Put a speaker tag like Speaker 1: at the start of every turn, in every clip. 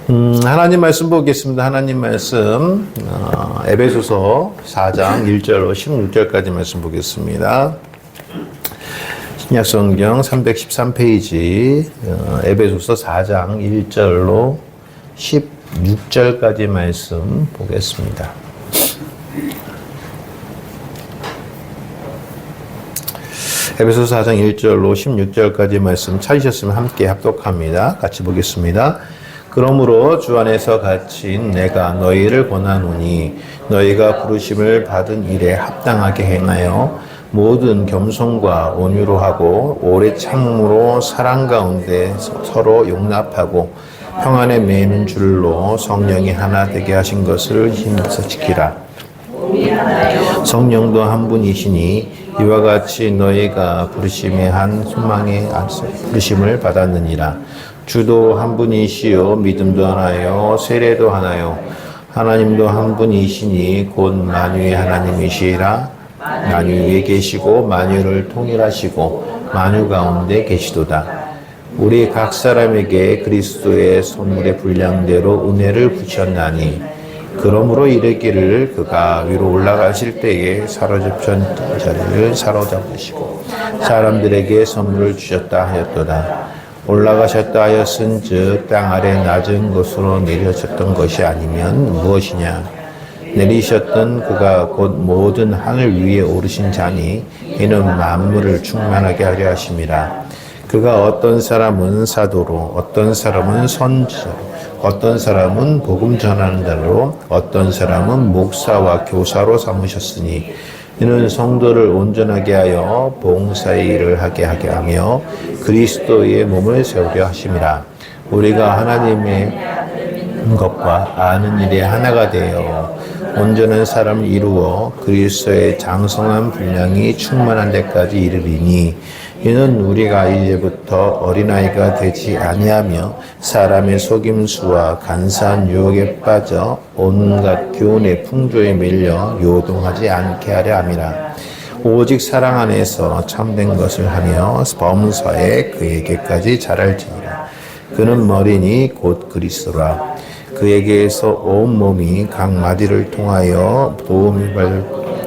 Speaker 1: 하나님 말씀 보겠습니다. 하나님 말씀 에베소서 4장 1절로 16절까지 말씀 보겠습니다. 신약성경 313페이지 에베소서 4장 1절로 16절까지 말씀 보겠습니다. 에베소서 4장 1절로 16절까지 말씀 찾으셨으면 함께 합독합니다. 같이 보겠습니다. 그러므로 주 안에서 갇힌 내가 너희를 권하노니 너희가 부르심을 받은 일에 합당하게 행하여 모든 겸손과 온유로 하고 오래 참음으로 사랑 가운데 서로 용납하고 평안에 매는 줄로 성령이 하나 되게 하신 것을 힘써 지키라. 성령도 한 분이시니 이와 같이 너희가 부르심의 한 소망의 부르심을 받았느니라. 주도 한 분이시요 믿음도 하나요 세례도 하나요 하나님도 한 분이시니 곧 만유의 하나님이시라. 만유 위에 계시고 만유를 통일하시고 만유 가운데 계시도다. 우리 각 사람에게 그리스도의 선물의 분량대로 은혜를 부셨나니 그러므로 이르기를 그가 위로 올라가실 때에 사로잡힌 자리를 사로잡으시고 사람들에게 선물을 주셨다 하였도다. 올라가셨다 하였은즉 땅 아래 낮은 곳으로 내려졌던 것이 아니면 무엇이냐. 내리셨던 그가 곧 모든 하늘 위에 오르신 자니 이는 만물을 충만하게 하려 하심이라. 그가 어떤 사람은 사도로 어떤 사람은 선지자로 어떤 사람은 복음 전하는 자로 어떤 사람은 목사와 교사로 삼으셨으니 이는 성도를 온전하게 하여 봉사의 일을 하게 하며 그리스도의 몸을 세우려 하심이라. 우리가 하나님의 것과 아는 일에 하나가 되어 온전한 사람을 이루어 그리스도의 장성한 분량이 충만한 데까지 이르리니 이는 우리가 이제부터 어린아이가 되지 아니하며 사람의 속임수와 간사한 유혹에 빠져 온갖 교훈의 풍조에 밀려 요동하지 않게 하려 함이라. 오직 사랑 안에서 참된 것을 하며 범사에 그에게까지 자랄지니라. 그는 머리니 곧 그리스도라. 그에게서 온 몸이 각 마디를 통하여 도움이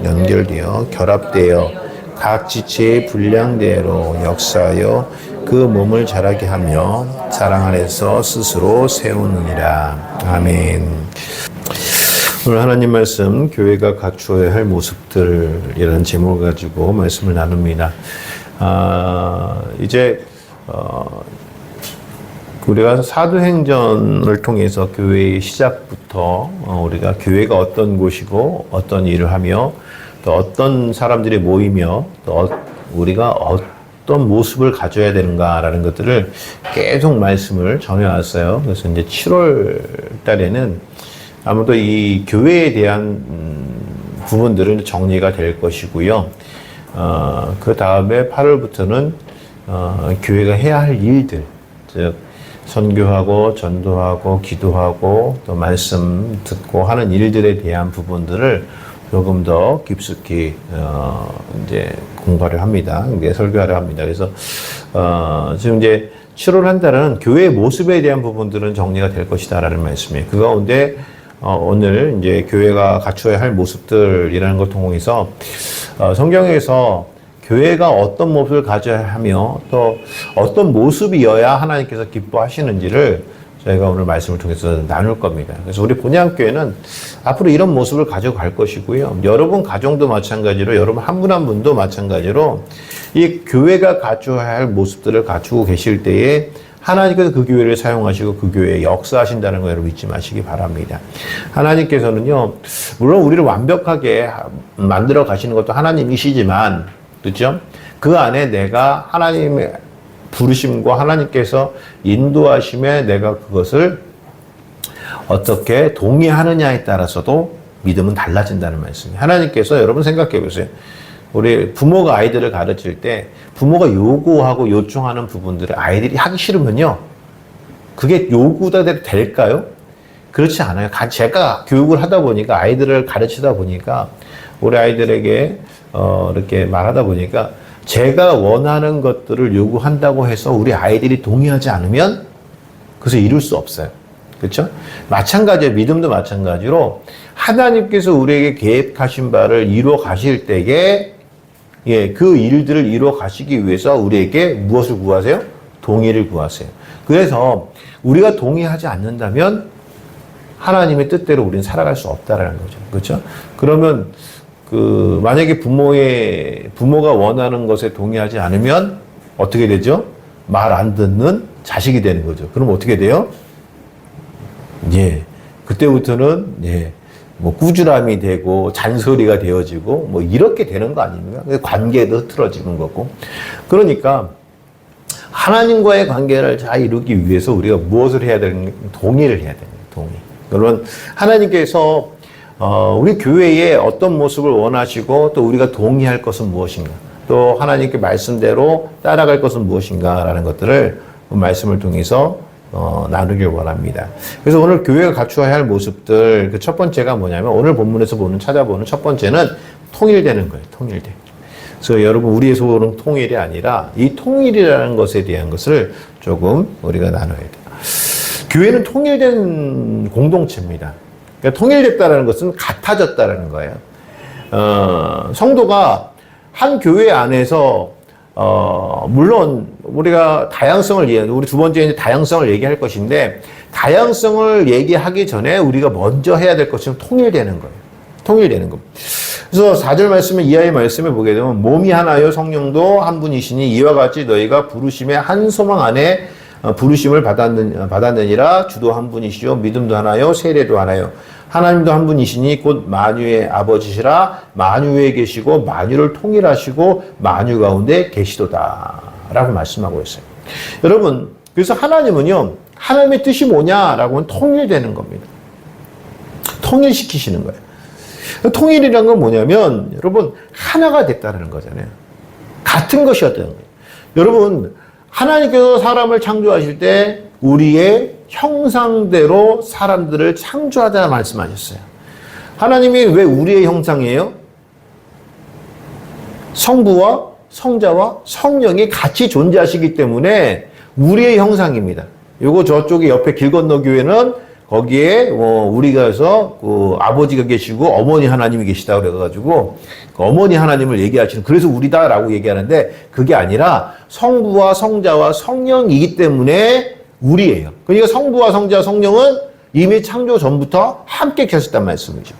Speaker 1: 연결되어 결합되어 각 지체의 분량대로 역사하여 그 몸을 자라게 하며 사랑 안에서 스스로 세우느니라. 아멘. 오늘 하나님 말씀 교회가 갖추어야 할 모습들이라는 제목을 가지고 말씀을 나눕니다. 이제 우리가 사도행전을 통해서 교회의 시작부터 우리가 교회가 어떤 곳이고 어떤 일을 하며 또 어떤 사람들이 모이며 또 우리가 어떤 모습을 가져야 되는가라는 것들을 계속 말씀을 전해왔어요. 그래서 이제 7월 달에는 아무래도 이 교회에 대한 부분들은 정리가 될 것이고요. 그 다음에 8월부터는 교회가 해야 할 일들, 즉 선교하고 전도하고 기도하고 또 말씀 듣고 하는 일들에 대한 부분들을 조금 더 깊숙이 이제 공부를 합니다. 이게 설교를 합니다. 그래서 지금 이제 7월 한 달은 교회의 모습에 대한 부분들은 정리가 될 것이다라는 말씀이에요. 그 가운데 오늘 이제 교회가 갖춰야 할 모습들이라는 걸 통해서 성경에서 교회가 어떤 모습을 가져야 하며 또 어떤 모습이어야 하나님께서 기뻐하시는지를 저희가 오늘 말씀을 통해서 나눌 겁니다. 그래서 우리 본향교회는 앞으로 이런 모습을 가져갈 것이고요. 여러분 가정도 마찬가지로 여러분 한 분 한 분도 마찬가지로 이 교회가 갖춰야 할 모습들을 갖추고 계실 때에 하나님께서 그 교회를 사용하시고 그 교회에 역사하신다는 거 여러분 잊지 마시기 바랍니다. 하나님께서는요, 물론 우리를 완벽하게 만들어 가시는 것도 하나님이시지만, 그렇죠? 그 안에 내가 하나님의 부르심과 하나님께서 인도하심에 내가 그것을 어떻게 동의하느냐에 따라서도 믿음은 달라진다는 말씀이에요. 하나님께서 여러분 생각해 보세요. 우리 부모가 아이들을 가르칠 때 부모가 요구하고 요청하는 부분들을 아이들이 하기 싫으면요. 그게 요구대로 될까요? 그렇지 않아요. 제가 교육을 하다 보니까 아이들을 가르치다 보니까 우리 아이들에게 이렇게 말하다 보니까 제가 원하는 것들을 요구한다고 해서 우리 아이들이 동의하지 않으면 그것을 이룰 수 없어요. 그렇죠? 마찬가지예요. 믿음도 마찬가지로 하나님께서 우리에게 계획하신 바를 이루어 가실 때에 그 일들을 이루어 가시기 위해서 우리에게 무엇을 구하세요? 동의를 구하세요. 그래서 우리가 동의하지 않는다면 하나님의 뜻대로 우리는 살아갈 수 없다라는 거죠. 그렇죠? 그러면 만약에 부모가 원하는 것에 동의하지 않으면 어떻게 되죠? 말 안 듣는 자식이 되는 거죠. 그럼 어떻게 돼요? 그때부터는 뭐 꾸지람이 되고 잔소리가 되어지고 뭐 이렇게 되는 거 아닙니까? 관계도 흐트러지는 거고. 그러니까 하나님과의 관계를 잘 이루기 위해서 우리가 무엇을 해야 되는 동의를 해야 됩니다. 동의. 물론 하나님께서 우리 교회에 어떤 모습을 원하시고 또 우리가 동의할 것은 무엇인가, 또 하나님께 말씀대로 따라갈 것은 무엇인가라는 것들을 말씀을 통해서 나누길 원합니다. 그래서 오늘 교회가 갖추어야 할 모습들, 그 첫 번째가 뭐냐면 오늘 본문에서 찾아보는 첫 번째는 통일되는 거예요. 통일돼. 그래서 여러분, 우리의 소원은 통일이 아니라 이 통일이라는 것에 대한 것을 조금 우리가 나눠야 돼요. 교회는 통일된 공동체입니다. 그러니까 통일됐다는 것은 같아졌다는 거예요. 성도가 한 교회 안에서 물론 우리가 우리 두 번째 이제 다양성을 얘기할 것인데, 다양성을 얘기하기 전에 우리가 먼저 해야 될 것은 통일되는 거예요. 통일되는 겁니다. 그래서 4절 말씀에, 이하의 말씀에 보게 되면 몸이 하나요 성령도 한 분이시니 이와 같이 너희가 부르심의 한 소망 안에 부르심을 받았느니라. 주도 한 분이시요 믿음도 하나요 세례도 하나요. 하나님도 한 분이시니 곧 만유의 아버지시라. 만유에 계시고 만유를 통일하시고 만유 가운데 계시도다 라고 말씀하고 있어요. 여러분, 그래서 하나님은요, 하나님의 뜻이 뭐냐라고 하면 통일되는 겁니다. 통일시키시는 거예요. 통일이란 건 뭐냐면 여러분, 하나가 됐다는 거잖아요. 같은 것이었다는 거예요. 여러분, 하나님께서 사람을 창조하실 때 우리의 형상대로 사람들을 창조하자 말씀하셨어요. 하나님이 왜 우리의 형상이에요? 성부와 성자와 성령이 같이 존재하시기 때문에 우리의 형상입니다. 요거 저쪽에 옆에 길 건너 교회는 거기에 우리가 해서 아버지가 계시고 어머니 하나님이 계시다 그래가지고 어머니 하나님을 얘기하시는, 그래서 우리다라고 얘기하는데 그게 아니라 성부와 성자와 성령이기 때문에 우리예요. 그러니까 성부와 성자 성령은 이미 창조 전부터 함께 계셨단 말씀이죠.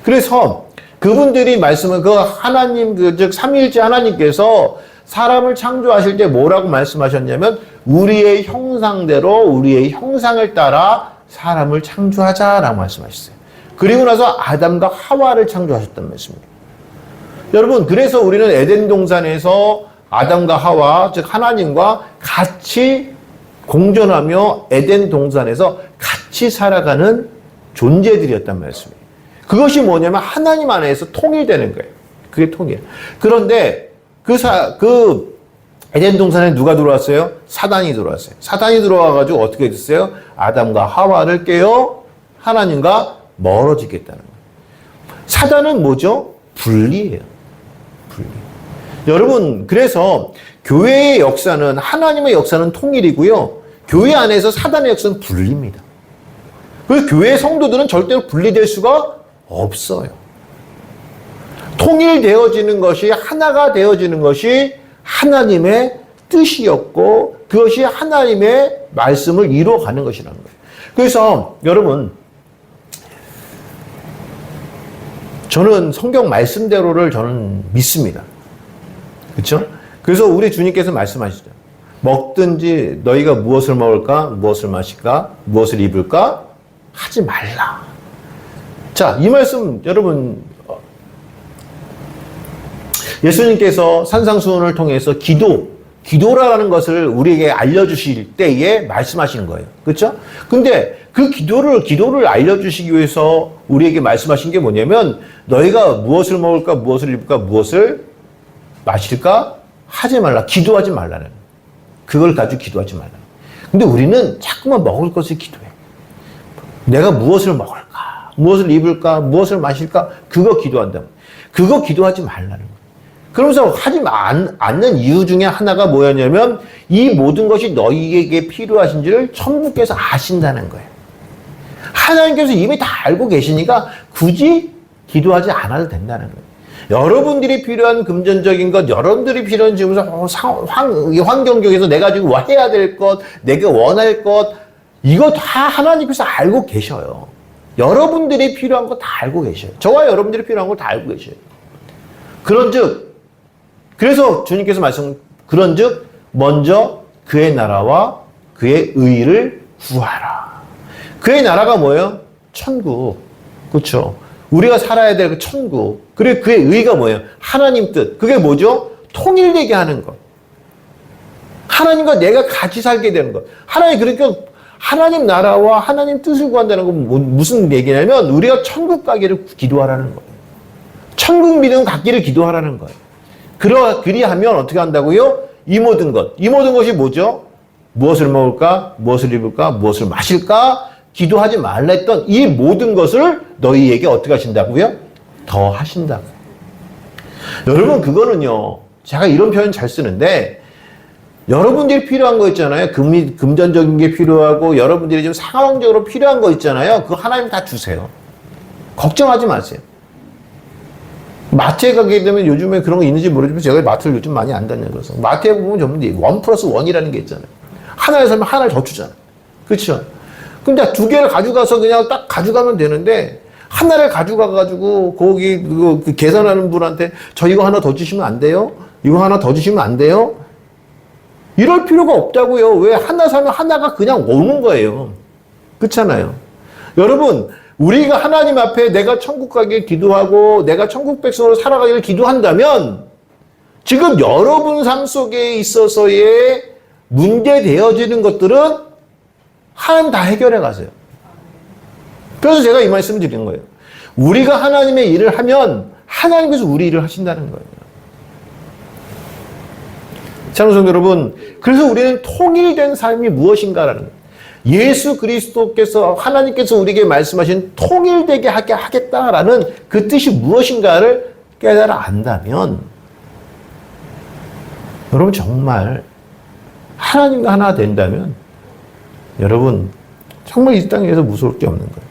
Speaker 1: 그래서 그분들이 말씀은 하나님, 즉 삼위일체 하나님께서 사람을 창조하실 때 뭐라고 말씀하셨냐면 우리의 형상대로 우리의 형상을 따라 사람을 창조하자라고 말씀하셨어요. 그리고 나서 아담과 하와를 창조하셨단 말씀입니다. 여러분, 그래서 우리는 에덴 동산에서 아담과 하와, 즉 하나님과 같이 공존하며 에덴 동산에서 같이 살아가는 존재들이었단 말씀이에요. 그것이 뭐냐면 하나님 안에서 통일되는 거예요. 그게 통일. 그런데 그 에덴 동산에 누가 들어왔어요? 사단이 들어왔어요. 사단이 들어와가지고 어떻게 됐어요? 아담과 하와를 깨어 하나님과 멀어지겠다는 거예요. 사단은 뭐죠? 분리예요. 분리. 여러분, 그래서 교회의 역사는, 하나님의 역사는 통일이고요. 교회 안에서 사단의 역사는 분리입니다. 그래서 교회 성도들은 절대로 분리될 수가 없어요. 통일되어지는 것이, 하나가 되어지는 것이 하나님의 뜻이었고 그것이 하나님의 말씀을 이루어가는 것이라는 거예요. 그래서 여러분, 저는 성경 말씀대로를 저는 믿습니다. 그렇죠? 그래서 우리 주님께서 말씀하시죠. 먹든지 너희가 무엇을 먹을까, 무엇을 마실까, 무엇을 입을까 하지 말라. 자, 이 말씀 여러분, 예수님께서 산상수훈을 통해서 기도라는 것을 우리에게 알려주실 때에 말씀하시는 거예요. 그렇죠? 근데 그 기도를 알려주시기 위해서 우리에게 말씀하신 게 뭐냐면 너희가 무엇을 먹을까, 무엇을 입을까, 무엇을 마실까 하지 말라. 기도하지 말라는. 그걸 가지고 기도하지 말라. 근데 우리는 자꾸만 먹을 것을 기도해. 내가 무엇을 먹을까, 무엇을 입을까, 무엇을 마실까, 그거 기도한다. 그거 기도하지 말라는 거예요. 그러면서 하지 않는 이유 중에 하나가 뭐였냐면 이 모든 것이 너희에게 필요하신지를 천부께서 아신다는 거예요. 하나님께서 이미 다 알고 계시니까 굳이 기도하지 않아도 된다는 거예요. 여러분들이 필요한 금전적인 것, 여러분들이 필요한 지금 환경적에서 내가 지금 해야 될 것, 내가 원할 것, 이거 다 하나님께서 알고 계셔요. 여러분들이 필요한 거 다 알고 계셔요. 저와 여러분들이 필요한 거 다 알고 계셔요. 그런즉, 그래서 주님께서 그런즉 먼저 그의 나라와 그의 의를 구하라. 그의 나라가 뭐예요? 천국. 그렇죠? 우리가 살아야 될 그 천국. 그리고 그의 의가 뭐예요? 하나님 뜻. 그게 뭐죠? 통일되게 하는 것. 하나님과 내가 같이 살게 되는 것. 그러니까 하나님 나라와 하나님 뜻을 구한다는 건 무슨 얘기냐면 우리가 천국 가기를 기도하라는 거예요. 천국 믿음 갖기를 기도하라는 거예요. 그리하면 어떻게 한다고요? 이 모든 것이 뭐죠? 무엇을 먹을까? 무엇을 입을까? 무엇을 마실까? 기도하지 말라 했던 이 모든 것을 너희에게 어떻게 하신다고요? 더 하신다고. 여러분, 그거는요, 제가 이런 표현 잘 쓰는데, 여러분들이 필요한 거 있잖아요. 금전적인 게 필요하고, 여러분들이 좀 상황적으로 필요한 거 있잖아요. 그거 하나님 다 주세요. 걱정하지 마세요. 마트에 가게 되면 요즘에 그런 거 있는지 모르지만 제가 마트를 요즘 많이 안 다녀서 마트에 보면 전부 1+1이라는 게 있잖아요. 하나에 살면 하나를 더 주잖아요. 그렇죠? 근데 두 개를 가져가서 그냥 딱 가져가면 되는데 하나를 가져가가지고 거기 그 계산하는 분한테 저 이거 하나 더 주시면 안 돼요? 이거 하나 더 주시면 안 돼요? 이럴 필요가 없다고요. 왜? 하나 사면 하나가 그냥 오는 거예요. 그렇잖아요. 여러분, 우리가 하나님 앞에 내가 천국 가길 기도하고 내가 천국 백성으로 살아가기를 기도한다면 지금 여러분 삶 속에 있어서의 문제되어지는 것들은 하나님 다 해결해 가세요. 그래서 제가 이 말씀을 드리는 거예요. 우리가 하나님의 일을 하면 하나님께서 우리 일을 하신다는 거예요. 찬송 여러분, 그래서 우리는 통일된 삶이 무엇인가라는 거예요. 예수 그리스도께서 하나님께서 우리에게 말씀하신 통일되게 하게 하겠다라는 그 뜻이 무엇인가를 깨달아 안다면 여러분 정말 하나님과 하나 된다면 여러분 정말 이 땅에서 무서울 게 없는 거예요.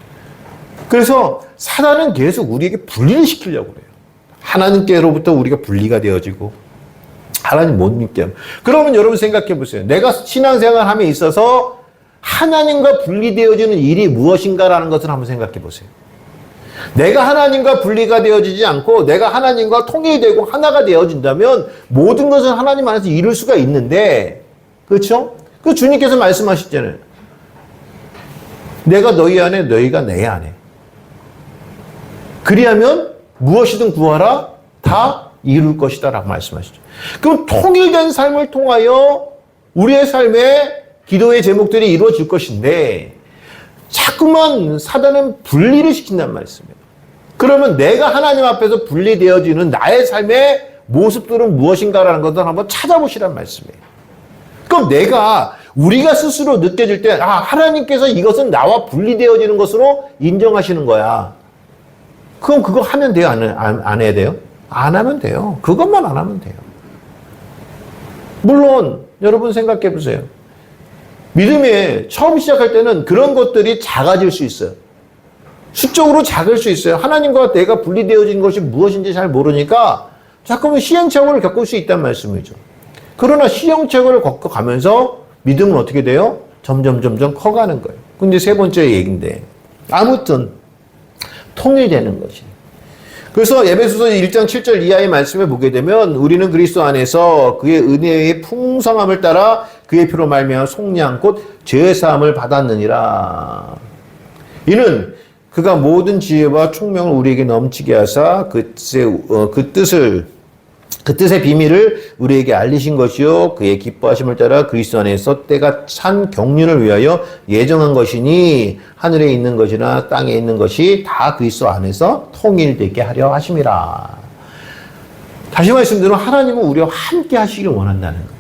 Speaker 1: 그래서 사단은 계속 우리에게 분리를 시키려고 그래요. 하나님께로부터 우리가 분리가 되어지고 하나님 못 믿게 하면. 그러면 여러분 생각해 보세요. 내가 신앙생활 함에 있어서 하나님과 분리되어지는 일이 무엇인가라는 것을 한번 생각해 보세요. 내가 하나님과 분리가 되어지지 않고 내가 하나님과 통일되고 하나가 되어진다면 모든 것을 하나님 안에서 이룰 수가 있는데, 그렇죠? 그 주님께서 말씀하셨잖아요. 내가 너희 안에, 너희가 내 안에. 그리하면 무엇이든 구하라 다 이룰 것이다 라고 말씀하시죠. 그럼 통일된 삶을 통하여 우리의 삶에 기도의 제목들이 이루어질 것인데 자꾸만 사단은 분리를 시킨단 말씀이에요. 그러면 내가 하나님 앞에서 분리되어지는 나의 삶의 모습들은 무엇인가라는 것을 한번 찾아보시란 말씀이에요. 그럼 우리가 스스로 느껴질 때 하나님께서 이것은 나와 분리되어지는 것으로 인정하시는 거야. 그럼 그거 하면 돼요? 안 해야 돼요? 안 하면 돼요. 그것만 안 하면 돼요. 물론 여러분 생각해 보세요. 믿음에 처음 시작할 때는 그런 것들이 작아질 수 있어요. 수적으로 작을 수 있어요. 하나님과 내가 분리되어진 것이 무엇인지 잘 모르니까 자꾸만 시행착오를 겪을 수 있다는 말씀이죠. 그러나 시행착오를 겪어가면서 믿음은 어떻게 돼요? 점점 커가는 거예요. 근데 세 번째 얘기인데 아무튼 통일되는 것이. 그래서 에베소서 1장 7절 이하의 말씀을 보게 되면 우리는 그리스도 안에서 그의 은혜의 풍성함을 따라 그의 피로 말미암아 속량 곧 죄 사함을 받았느니라. 이는 그가 모든 지혜와 총명을 우리에게 넘치게 하사 그 뜻의 비밀을 우리에게 알리신 것이요 그의 기뻐하심을 따라 그리스도 안에서 때가 찬 경륜을 위하여 예정한 것이니 하늘에 있는 것이나 땅에 있는 것이 다 그리스도 안에서 통일되게 하려 하심이라. 다시 말씀드리면 하나님은 우리와 함께 하시기를 원한다는 거예요.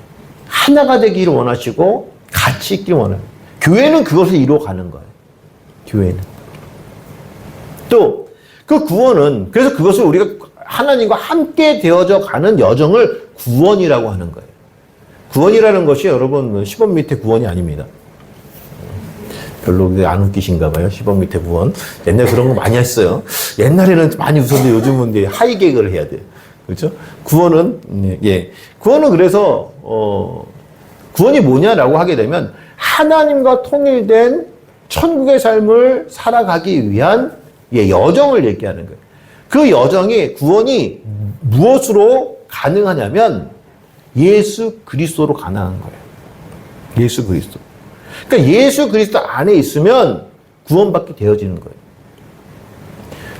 Speaker 1: 하나가 되기를 원하시고 같이 있기를 원해요. 교회는 그것을 이루어가는 거예요. 교회는. 또 그 구원은 그래서 그것을 우리가 하나님과 함께 되어져 가는 여정을 구원이라고 하는 거예요. 구원이라는 것이 여러분 시범 밑에 구원이 아닙니다. 별로 안 웃기신가 봐요. 10억 밑에 구원. 옛날에 그런 거 많이 했어요. 옛날에는 많이 웃었는데 요즘은 이제 하이 개그를 해야 돼요. 그렇죠? 구원은, 예. 구원은 그래서, 구원이 뭐냐라고 하게 되면 하나님과 통일된 천국의 삶을 살아가기 위한 여정을 얘기하는 거예요. 그 여정이, 구원이 무엇으로 가능하냐면 예수 그리스도로 가능한 거예요. 예수 그리스도. 그러니까 예수 그리스도 안에 있으면 구원받게 되어지는 거예요.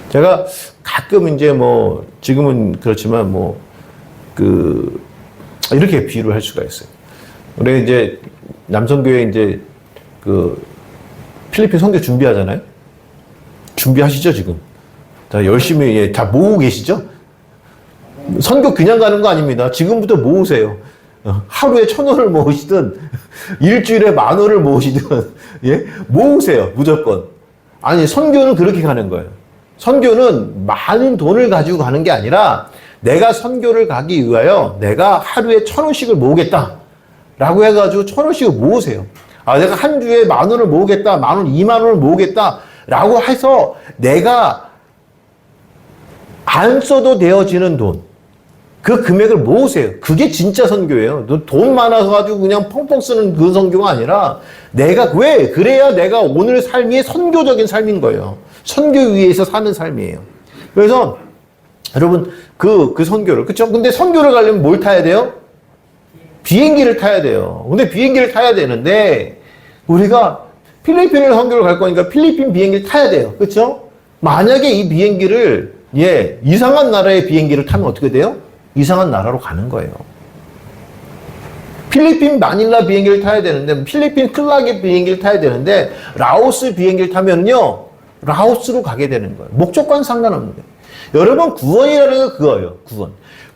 Speaker 1: 제가 가끔 이제 뭐, 지금은 그렇지만 뭐, 이렇게 비유를 할 수가 있어요. 우리 이제 남성교회 이제 필리핀 선교 준비하잖아요. 준비하시죠, 지금? 다 열심히, 다 모으고 계시죠? 선교 그냥 가는 거 아닙니다. 지금부터 모으세요. 하루에 1,000원을 모으시든, 일주일에 10,000원을 모으시든, 예? 모으세요, 무조건. 아니, 선교는 그렇게 가는 거예요. 선교는 많은 돈을 가지고 가는 게 아니라, 내가 선교를 가기 위하여 내가 하루에 1,000원씩을 모으겠다. 라고 해가지고 1,000원씩을 모으세요. 아, 내가 한 주에 10,000원을 모으겠다. 10,000원, 20,000원을 모으겠다. 라고 해서 내가 안 써도 되어지는 돈. 그 금액을 모으세요. 그게 진짜 선교예요. 돈 많아서 가지고 그냥 펑펑 쓰는 그 선교가 아니라 내가 왜? 그래야 내가 오늘 삶이 선교적인 삶인 거예요. 선교 위에서 사는 삶이에요. 그래서 여러분 그 선교를 그렇죠? 근데 선교를 가려면 뭘 타야 돼요? 비행기를 타야 돼요. 근데 비행기를 타야 되는데 우리가 필리핀을 선교를 갈 거니까 필리핀 비행기를 타야 돼요. 그렇죠? 만약에 이 비행기를 이상한 나라의 비행기를 타면 어떻게 돼요? 이상한 나라로 가는 거예요. 필리핀 마닐라 비행기를 타야 되는데 필리핀 클라게 비행기를 타야 되는데 라오스 비행기를 타면요 라오스로 가게 되는 거예요. 목적과는 상관없는데 여러분 구원이라는 건 그거예요.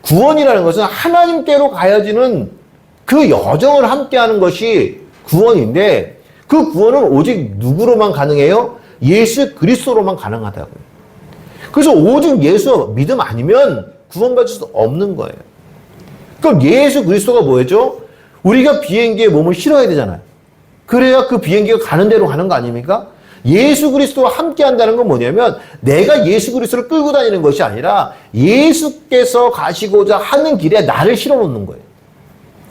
Speaker 1: 구원이라는 것은 하나님께로 가야지는 그 여정을 함께하는 것이 구원인데 그 구원은 오직 누구로만 가능해요? 예수 그리스도로만 가능하다고요. 그래서 오직 예수 믿음 아니면 구원받을 수 없는 거예요. 그럼 예수 그리스도가 뭐였죠? 우리가 비행기에 몸을 실어야 되잖아요. 그래야 그 비행기가 가는 대로 가는 거 아닙니까? 예수 그리스도와 함께 한다는 건 뭐냐면 내가 예수 그리스도를 끌고 다니는 것이 아니라 예수께서 가시고자 하는 길에 나를 실어 놓는 거예요.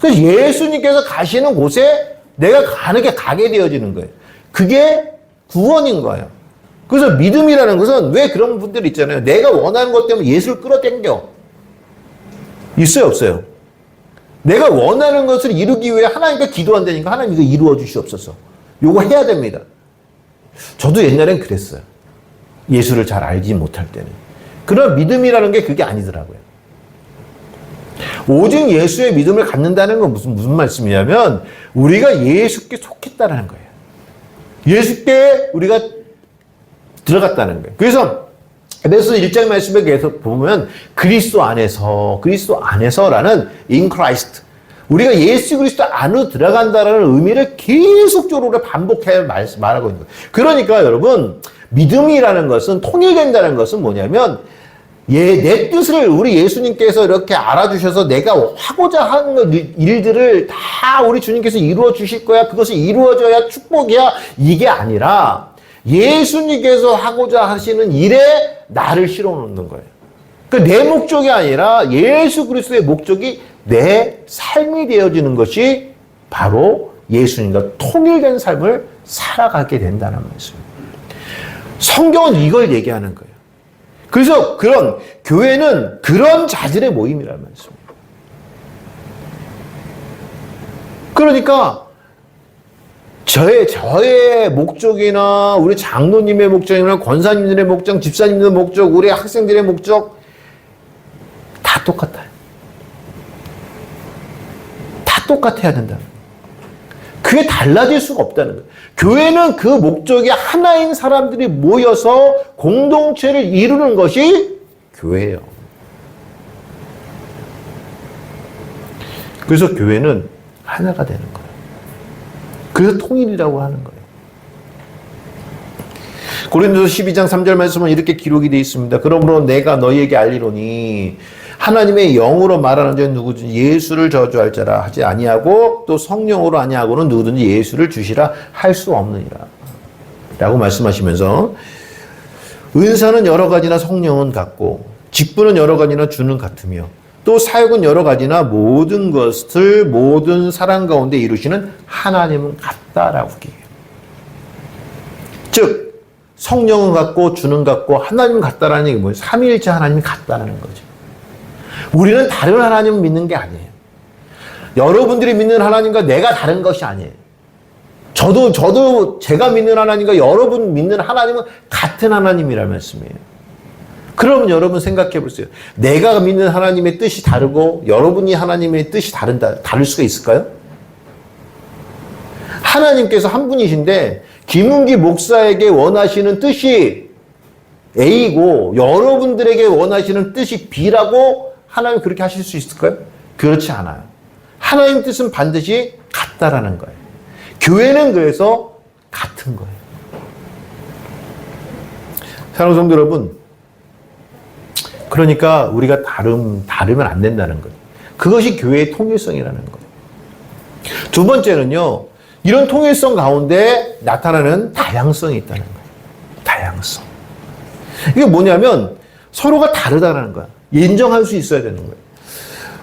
Speaker 1: 그래서 예수님께서 가시는 곳에 내가 가게 되어지는 거예요. 그게 구원인 거예요. 그래서 믿음이라는 것은 왜 그런 분들이 있잖아요. 내가 원하는 것 때문에 예수를 끌어당겨. 있어요, 없어요? 내가 원하는 것을 이루기 위해 하나님께 기도한다니까 하나님 이거 이루어 주시옵소서. 요거 해야 됩니다. 저도 옛날엔 그랬어요. 예수를 잘 알지 못할 때는. 그런 믿음이라는 게 그게 아니더라고요. 오직 예수의 믿음을 갖는다는 건 무슨 말씀이냐면 우리가 예수께 속했다는 거예요. 예수께 우리가 들어갔다는 거예요. 그래서 에베소 1장 말씀에 계속 보면 그리스도 안에서라는 in Christ 우리가 예수 그리스도 안으로 들어간다는 의미를 계속적으로 반복해 말하고 있는 거예요. 그러니까 여러분 믿음이라는 것은 통일된다는 것은 뭐냐면 내 뜻을 우리 예수님께서 이렇게 알아주셔서 내가 하고자 하는 일들을 다 우리 주님께서 이루어 주실 거야. 그것이 이루어져야 축복이야. 이게 아니라 예수님께서 하고자 하시는 일에 나를 실어 놓는 거예요. 그러니까 내 목적이 아니라 예수 그리스도의 목적이 내 삶이 되어지는 것이 바로 예수님과 통일된 삶을 살아가게 된다는 말씀입니다. 성경은 이걸 얘기하는 거예요. 그래서 교회는 그런 자들의 모임이라는 말씀입니다. 그러니까 저의 목적이나 우리 장로님의 목적이나 권사님들의 목적, 집사님들의 목적, 우리 학생들의 목적 다 똑같아요. 다 똑같아야 된다는 거예요. 그게 달라질 수가 없다는 거예요. 교회는 그 목적이 하나인 사람들이 모여서 공동체를 이루는 것이 교회예요. 그래서 교회는 하나가 되는 거예요. 그래서 통일이라고 하는 거예요. 고린도서 12장 3절 말씀은 이렇게 기록이 되어 있습니다. 그러므로 내가 너희에게 알리노니 하나님의 영으로 말하는 자는 누구든지 예수를 저주할 자라 하지 아니하고 또 성령으로 아니하고는 누구든지 예수를 주시라 할 수 없느니라. 라고 말씀하시면서 은사는 여러 가지나 성령은 같고 직분은 여러 가지나 주는 같으며 또 사역은 여러 가지나 모든 것을 모든 사람 가운데 이루시는 하나님은 같다라고 얘기해요. 즉 성령은 같고 주는 같고 하나님은 같다라는 얘기 뭐예요? 삼위일체 하나님이 같다라는 거죠. 우리는 다른 하나님을 믿는 게 아니에요. 여러분들이 믿는 하나님과 내가 다른 것이 아니에요. 저도 제가 믿는 하나님과 여러분 믿는 하나님은 같은 하나님이라는 말씀이에요. 그러면 여러분 생각해 보세요. 내가 믿는 하나님의 뜻이 다르고 여러분이 하나님의 뜻이 다를 수가 있을까요? 하나님께서 한 분이신데 김은기 목사에게 원하시는 뜻이 A고 여러분들에게 원하시는 뜻이 B라고 하나님 그렇게 하실 수 있을까요? 그렇지 않아요. 하나님 뜻은 반드시 같다라는 거예요. 교회는 그래서 같은 거예요. 사랑하는 성도 여러분, 그러니까 우리가 다르면 안 된다는 거예요. 그것이 교회의 통일성이라는 거예요. 두 번째는요, 이런 통일성 가운데 나타나는 다양성이 있다는 거예요. 다양성. 이게 뭐냐면 서로가 다르다는 거야. 인정할 수 있어야 되는 거예요.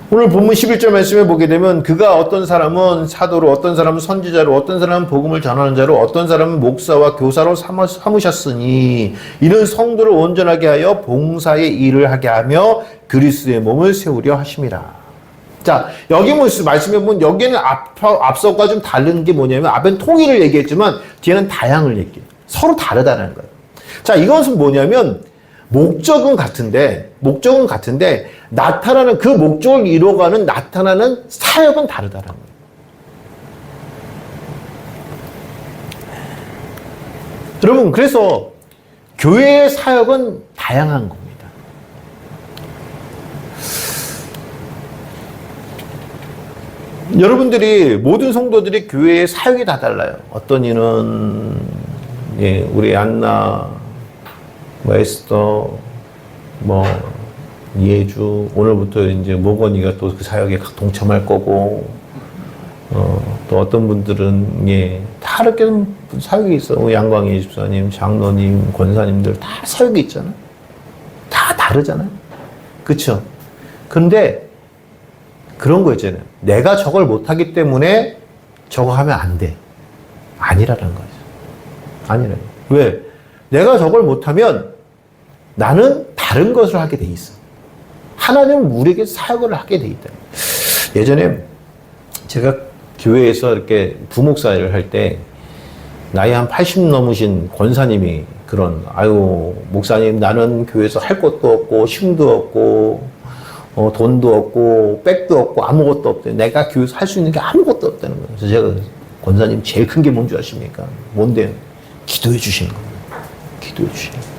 Speaker 1: 오늘 본문 11절 말씀에 보게 되면 그가 어떤 사람은 사도로, 어떤 사람은 선지자로, 어떤 사람은 복음을 전하는 자로, 어떤 사람은 목사와 교사로 삼으셨으니 이는 성도를 온전하게 하여 봉사의 일을 하게 하며 그리스도의 몸을 세우려 하심이라. 자, 여기 말씀해 보면 여기는 앞서과 좀 다른 게 뭐냐면 앞엔 통일을 얘기했지만 뒤에는 다양을 얘기해요. 서로 다르다는 거예요. 자, 이것은 뭐냐면 목적은 같은데 나타나는 그 목적을 이루어가는 나타나는 사역은 다르다는 거예요. 여러분, 그래서 교회의 사역은 다양한 겁니다. 여러분들이 모든 성도들이 교회의 사역이 다 달라요. 어떤 이는 우리 안나, 에스더, 예주, 오늘부터 이제 모건이가 또 그 사역에 동참할 거고, 또 어떤 분들은, 다 이렇게 사역이 있어. 양광희 집사님, 장로님, 권사님들 다 사역이 있잖아. 다 다르잖아요. 그쵸? 그런데 그런 거 있잖아요. 내가 저걸 못하기 때문에 저거 하면 안 돼. 아니라는 거죠. 아니라는 거예요. 왜? 내가 저걸 못하면 나는 다른 것을 하게 돼 있어. 하나님은 우리에게 사역을 하게 돼 있다. 예전에 제가 교회에서 이렇게 부목사 일을 할 때 나이 한 80 넘으신 권사님이 목사님 나는 교회에서 할 것도 없고 힘도 없고 돈도 없고 백도 없고 아무것도 없대. 내가 교회에서 할 수 있는 게 아무것도 없다는 거예요. 그래서 제가 권사님 제일 큰 게 뭔 줄 아십니까? 뭔데요? 기도해 주시는 거예요. 기도해 주시는 거예요.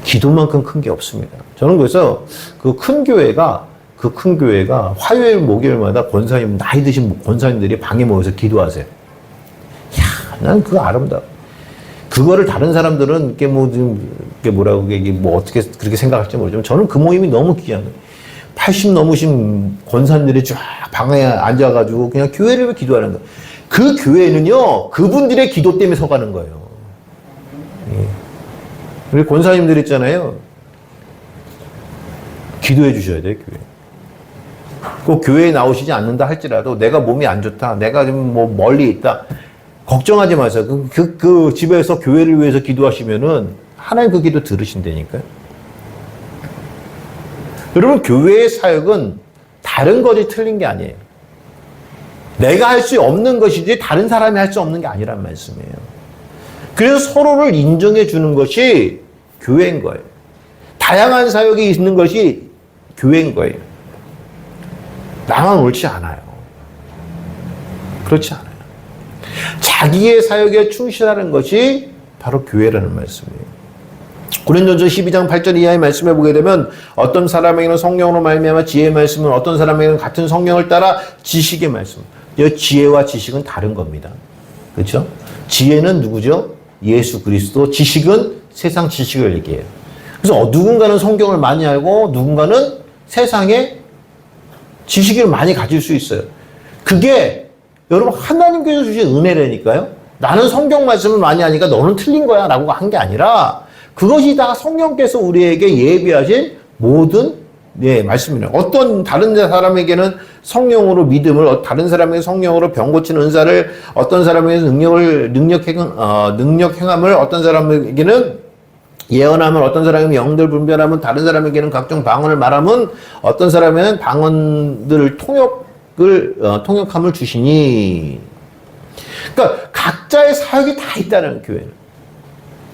Speaker 1: 기도만큼 큰 게 없습니다. 저는 그래서 그 큰 교회가 화요일, 목요일마다 권사님, 나이 드신 권사님들이 방에 모여서 기도하세요. 이야, 난 그거 아름다워. 그거를 다른 사람들은 어떻게 그렇게 생각할지 모르지만 저는 그 모임이 너무 귀한 거예요. 80 넘으신 권사님들이 쫙 방에 앉아가지고 그냥 교회를 기도하는 거예요. 그 교회는요, 그분들의 기도 때문에 서가는 거예요. 우리 권사님들 있잖아요. 기도해 주셔야 돼요, 교회. 꼭 교회에 나오시지 않는다 할지라도 내가 몸이 안 좋다, 내가 좀 멀리 있다, 걱정하지 마세요. 그 집에서 교회를 위해서 기도하시면은 하나님 그 기도 들으신다니까요. 여러분, 교회의 사역은 다른 것이 틀린 게 아니에요. 내가 할 수 없는 것이지 다른 사람이 할 수 없는 게 아니란 말씀이에요. 그래서 서로를 인정해 주는 것이 교회인 거예요. 다양한 사역이 있는 것이 교회인 거예요. 나만 옳지 않아요. 그렇지 않아요. 자기의 사역에 충실하는 것이 바로 교회라는 말씀이에요. 고린도전서 12장 8절 이하의 말씀에 보게 되면 어떤 사람에게는 성령으로 말미암아 지혜의 말씀은, 어떤 사람에게는 같은 성령을 따라 지식의 말씀. 이 지혜와 지식은 다른 겁니다. 그렇죠? 지혜는 누구죠? 예수 그리스도. 지식은 세상 지식을 얘기해요. 그래서 누군가는 성경을 많이 알고 누군가는 세상에 지식을 많이 가질 수 있어요. 그게 여러분 하나님께서 주신 은혜라니까요. 나는 성경 말씀을 많이 하니까 너는 틀린 거야 라고 한 게 아니라 그것이 다 성령께서 우리에게 예비하신 모든 말씀이에요. 어떤 다른 사람에게는 성령으로 믿음을, 다른 사람에게 성령으로 병 고치는 은사를, 어떤 사람에게는 능력 행함을, 어떤 사람에게는 예언함을, 어떤 사람에게는 영들 분별함을, 다른 사람에게는 각종 방언을 말함은, 어떤 사람에게는 방언들을 통역함을 주시니. 그러니까 각자의 사역이 다 있다는 교회는.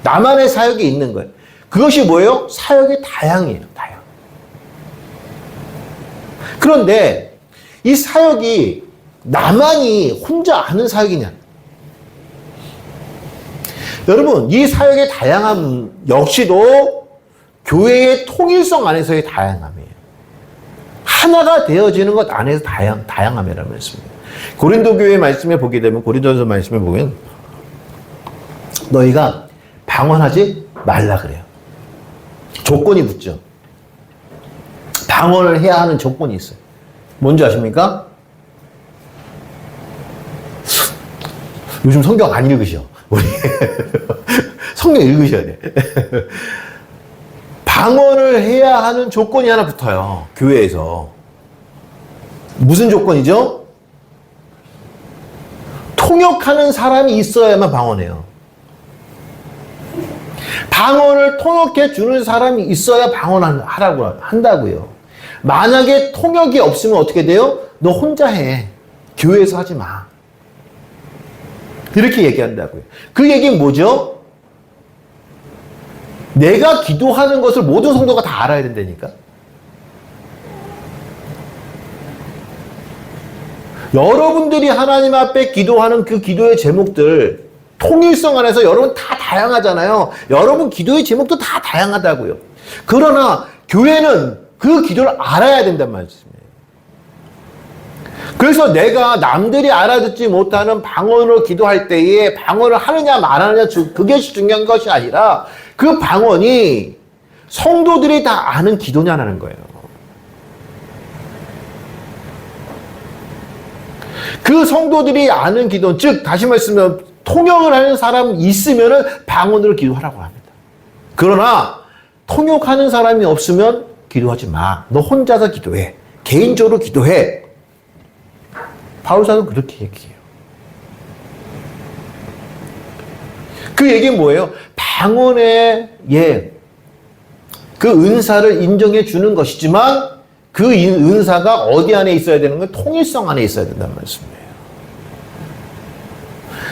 Speaker 1: 나만의 사역이 있는 거예요. 그것이 뭐예요? 사역이 다양해요. 다양. 그런데 이 사역이 나만이 혼자 아는 사역이냐? 여러분, 이 사역의 다양함 역시도 교회의 통일성 안에서의 다양함이에요. 하나가 되어지는 것 안에서 다양함이라는 말씀입니다. 고린도 교회 말씀에 보게 되면, 고린도전서 말씀에 보면 너희가 방언하지 말라 그래요. 조건이 붙죠. 방언을 해야 하는 조건이 있어요. 뭔지 아십니까? 요즘 성경 안 읽으셔. 우리 성경 읽으셔야 돼. 방언을 해야 하는 조건이 하나 붙어요. 교회에서. 무슨 조건이죠? 통역하는 사람이 있어야만 방언해요. 방언을 통역해 주는 사람이 있어야 방언하라고 한다고요. 만약에 통역이 없으면 어떻게 돼요? 너 혼자 해. 교회에서 하지 마. 이렇게 얘기한다고요. 그 얘기는 뭐죠? 내가 기도하는 것을 모든 성도가 다 알아야 된다니까. 여러분들이 하나님 앞에 기도하는 그 기도의 제목들, 통일성 안에서 여러분 다 다양하잖아요. 여러분 기도의 제목도 다 다양하다고요. 그러나 교회는 그 기도를 알아야 된단 말씀이에요. 그래서 내가 남들이 알아듣지 못하는 방언으로 기도할 때에 방언을 하느냐 말하느냐 그게 중요한 것이 아니라 그 방언이 성도들이 다 아는 기도냐라는 거예요. 그 성도들이 아는 기도, 즉 다시 말씀하면 통역을 하는 사람이 있으면 방언으로 기도하라고 합니다. 그러나 통역하는 사람이 없으면 기도하지 마. 너 혼자서 기도해. 개인적으로 기도해. 바울사도 그렇게 얘기해요. 그 얘기는 뭐예요? 방언의 그 은사를 인정해 주는 것이지만 그 은사가 어디 안에 있어야 되는 거예요? 통일성 안에 있어야 된다는 말씀이에요.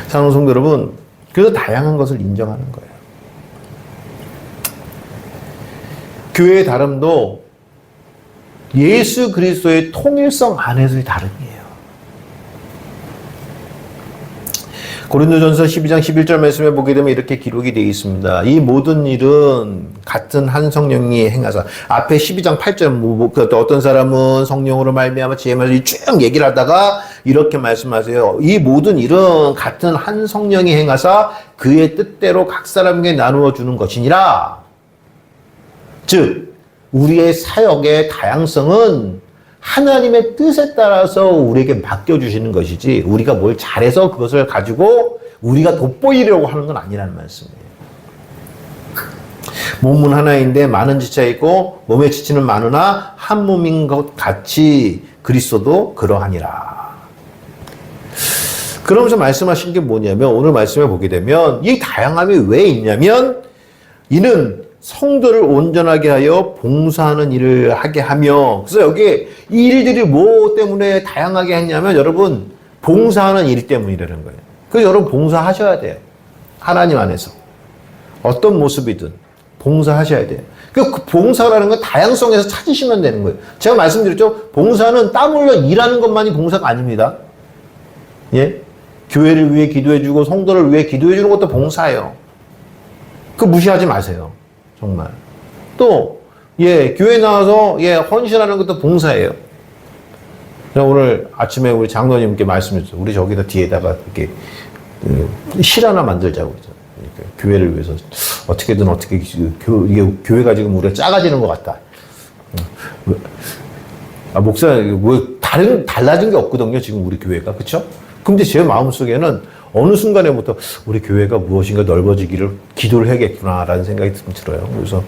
Speaker 1: 사랑하는 성도 여러분, 그래서 다양한 것을 인정하는 거예요. 교회의 다름도 예수 그리스도의 통일성 안에서의 다름이에요. 고린도전서 12장 11절 말씀에 보게 되면 이렇게 기록이 되어 있습니다. 이 모든 일은 같은 한 성령이 행하사. 앞에 12장 8절 어떤 사람은 성령으로 말미암아 지혜면서 쭉 얘기를 하다가 이렇게 말씀하세요. 이 모든 일은 같은 한 성령이 행하사 그의 뜻대로 각 사람에게 나누어 주는 것이니라. 즉 우리의 사역의 다양성은 하나님의 뜻에 따라서 우리에게 맡겨주시는 것이지 우리가 뭘 잘해서 그것을 가지고 우리가 돋보이려고 하는 건 아니라는 말씀이에요. 몸은 하나인데 많은 지체가 있고 몸의 지체는 많으나 한 몸인 것 같이 그리스도도 그러하니라. 그러면서 말씀하신 게 뭐냐면 오늘 말씀에 보게 되면 이 다양함이 왜 있냐면 이는 성도를 온전하게 하여 봉사하는 일을 하게 하며, 그래서 여기 이 일들이 뭐 때문에 다양하게 했냐면 여러분 봉사하는 일 때문이라는 거예요. 그래서 여러분 봉사하셔야 돼요. 하나님 안에서 어떤 모습이든 봉사하셔야 돼요. 그 봉사라는 건 다양성에서 찾으시면 되는 거예요. 제가 말씀드렸죠. 봉사는 땀 흘려 일하는 것만이 봉사가 아닙니다. 예? 교회를 위해 기도해주고 성도를 위해 기도해주는 것도 봉사예요. 그 무시하지 마세요. 정말. 또, 교회 나와서, 헌신하는 것도 봉사예요. 제가 오늘 아침에 우리 장로님께 말씀했어요. 우리 저기다 뒤에다가 이렇게, 실 하나 만들자고 그러죠. 그러니까 교회를 위해서 어떻게, 이게 교회가 지금 우리가 작아지는 것 같다. 목사, 달라진 게 없거든요. 지금 우리 교회가. 그쵸? 근데 제 마음속에는 어느 순간에부터 우리 교회가 무엇인가 넓어지기를 기도를 해야겠구나라는 생각이 좀 들어요. 그래서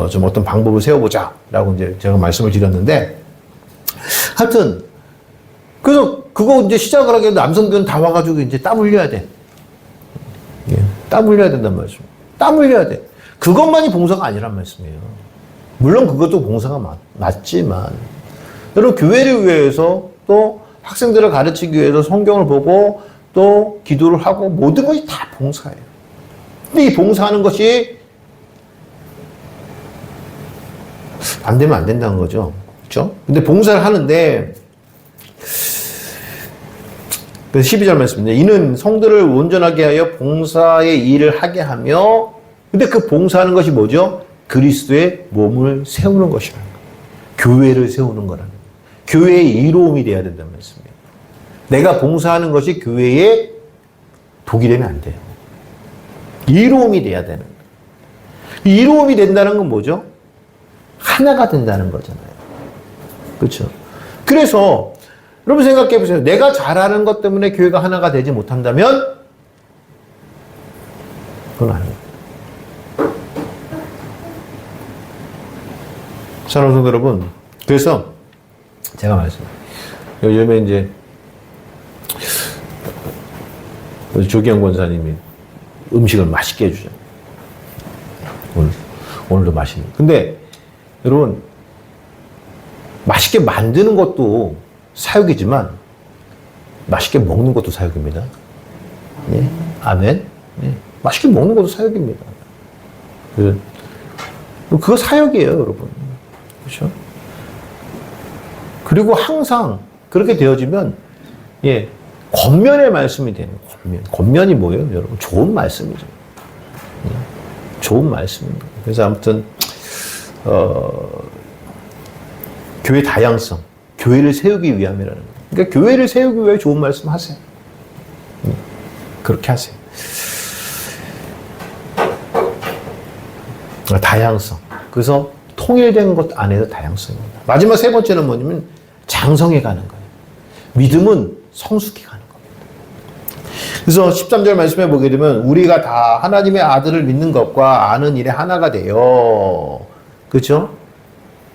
Speaker 1: 좀 어떤 방법을 세워보자라고 이제 제가 말씀을 드렸는데, 하여튼 그래서 그거 이제 시작을 하게 남성들은 다 와가지고 이제 땀 흘려야 돼. 예, 땀 흘려야 된단 말이죠. 땀 흘려야 돼. 그것만이 봉사가 아니란 말씀이에요. 물론 그것도 봉사가 맞지만, 여러분 교회를 위해서 또 학생들을 가르치기 위해서 성경을 보고 또 기도를 하고 모든 것이 다 봉사예요. 근데 이 봉사하는 것이 안 되면 안 된다는 거죠. 그렇죠? 근데 봉사를 하는데 12절 말씀입니다. 이는 성도를 온전하게 하여 봉사의 일을 하게 하며, 근데 그 봉사하는 것이 뭐죠? 그리스도의 몸을 세우는 것이라는 거예요. 교회를 세우는 거라는 거예요. 교회의 이로움이 돼야 된다는 말씀이에요. 내가 봉사하는 것이 교회의 독이 되면 안 돼요. 이로움이 돼야 되는 거예요. 이로움이 된다는 건 뭐죠? 하나가 된다는 거잖아요. 그렇죠? 그래서 여러분 생각해 보세요. 내가 잘하는 것 때문에 교회가 하나가 되지 못한다면 그건 아니에요. 사랑하는 성도 여러분, 그래서 제가 말씀드려요. 요즘에 이제 조기영 권사님이 음식을 맛있게 해주잖아요. 오늘도 맛있는. 근데 여러분, 맛있게 만드는 것도 사역이지만 맛있게 먹는 것도 사역입니다. 예? 아멘. 예. 맛있게 먹는 것도 사역입니다. 그거 사역이에요, 여러분. 그렇죠? 그리고 항상 그렇게 되어지면, 예, 겉면의 말씀이 되는 겉면. 겉면이 뭐예요, 여러분? 좋은 말씀이죠. 예, 좋은 말씀입니다. 그래서 아무튼 교회 다양성, 교회를 세우기 위함이라는 거예요. 그러니까 교회를 세우기 위해 좋은 말씀 하세요. 예, 그렇게 하세요. 다양성. 그래서 통일된 것 안에서 다양성입니다. 마지막 세 번째는 뭐냐면 장성해 가는 거예요. 믿음은 성숙해 가는 겁니다. 그래서 13절 말씀해 보게 되면 우리가 다 하나님의 아들을 믿는 것과 아는 일에 하나가 돼요. 그렇죠?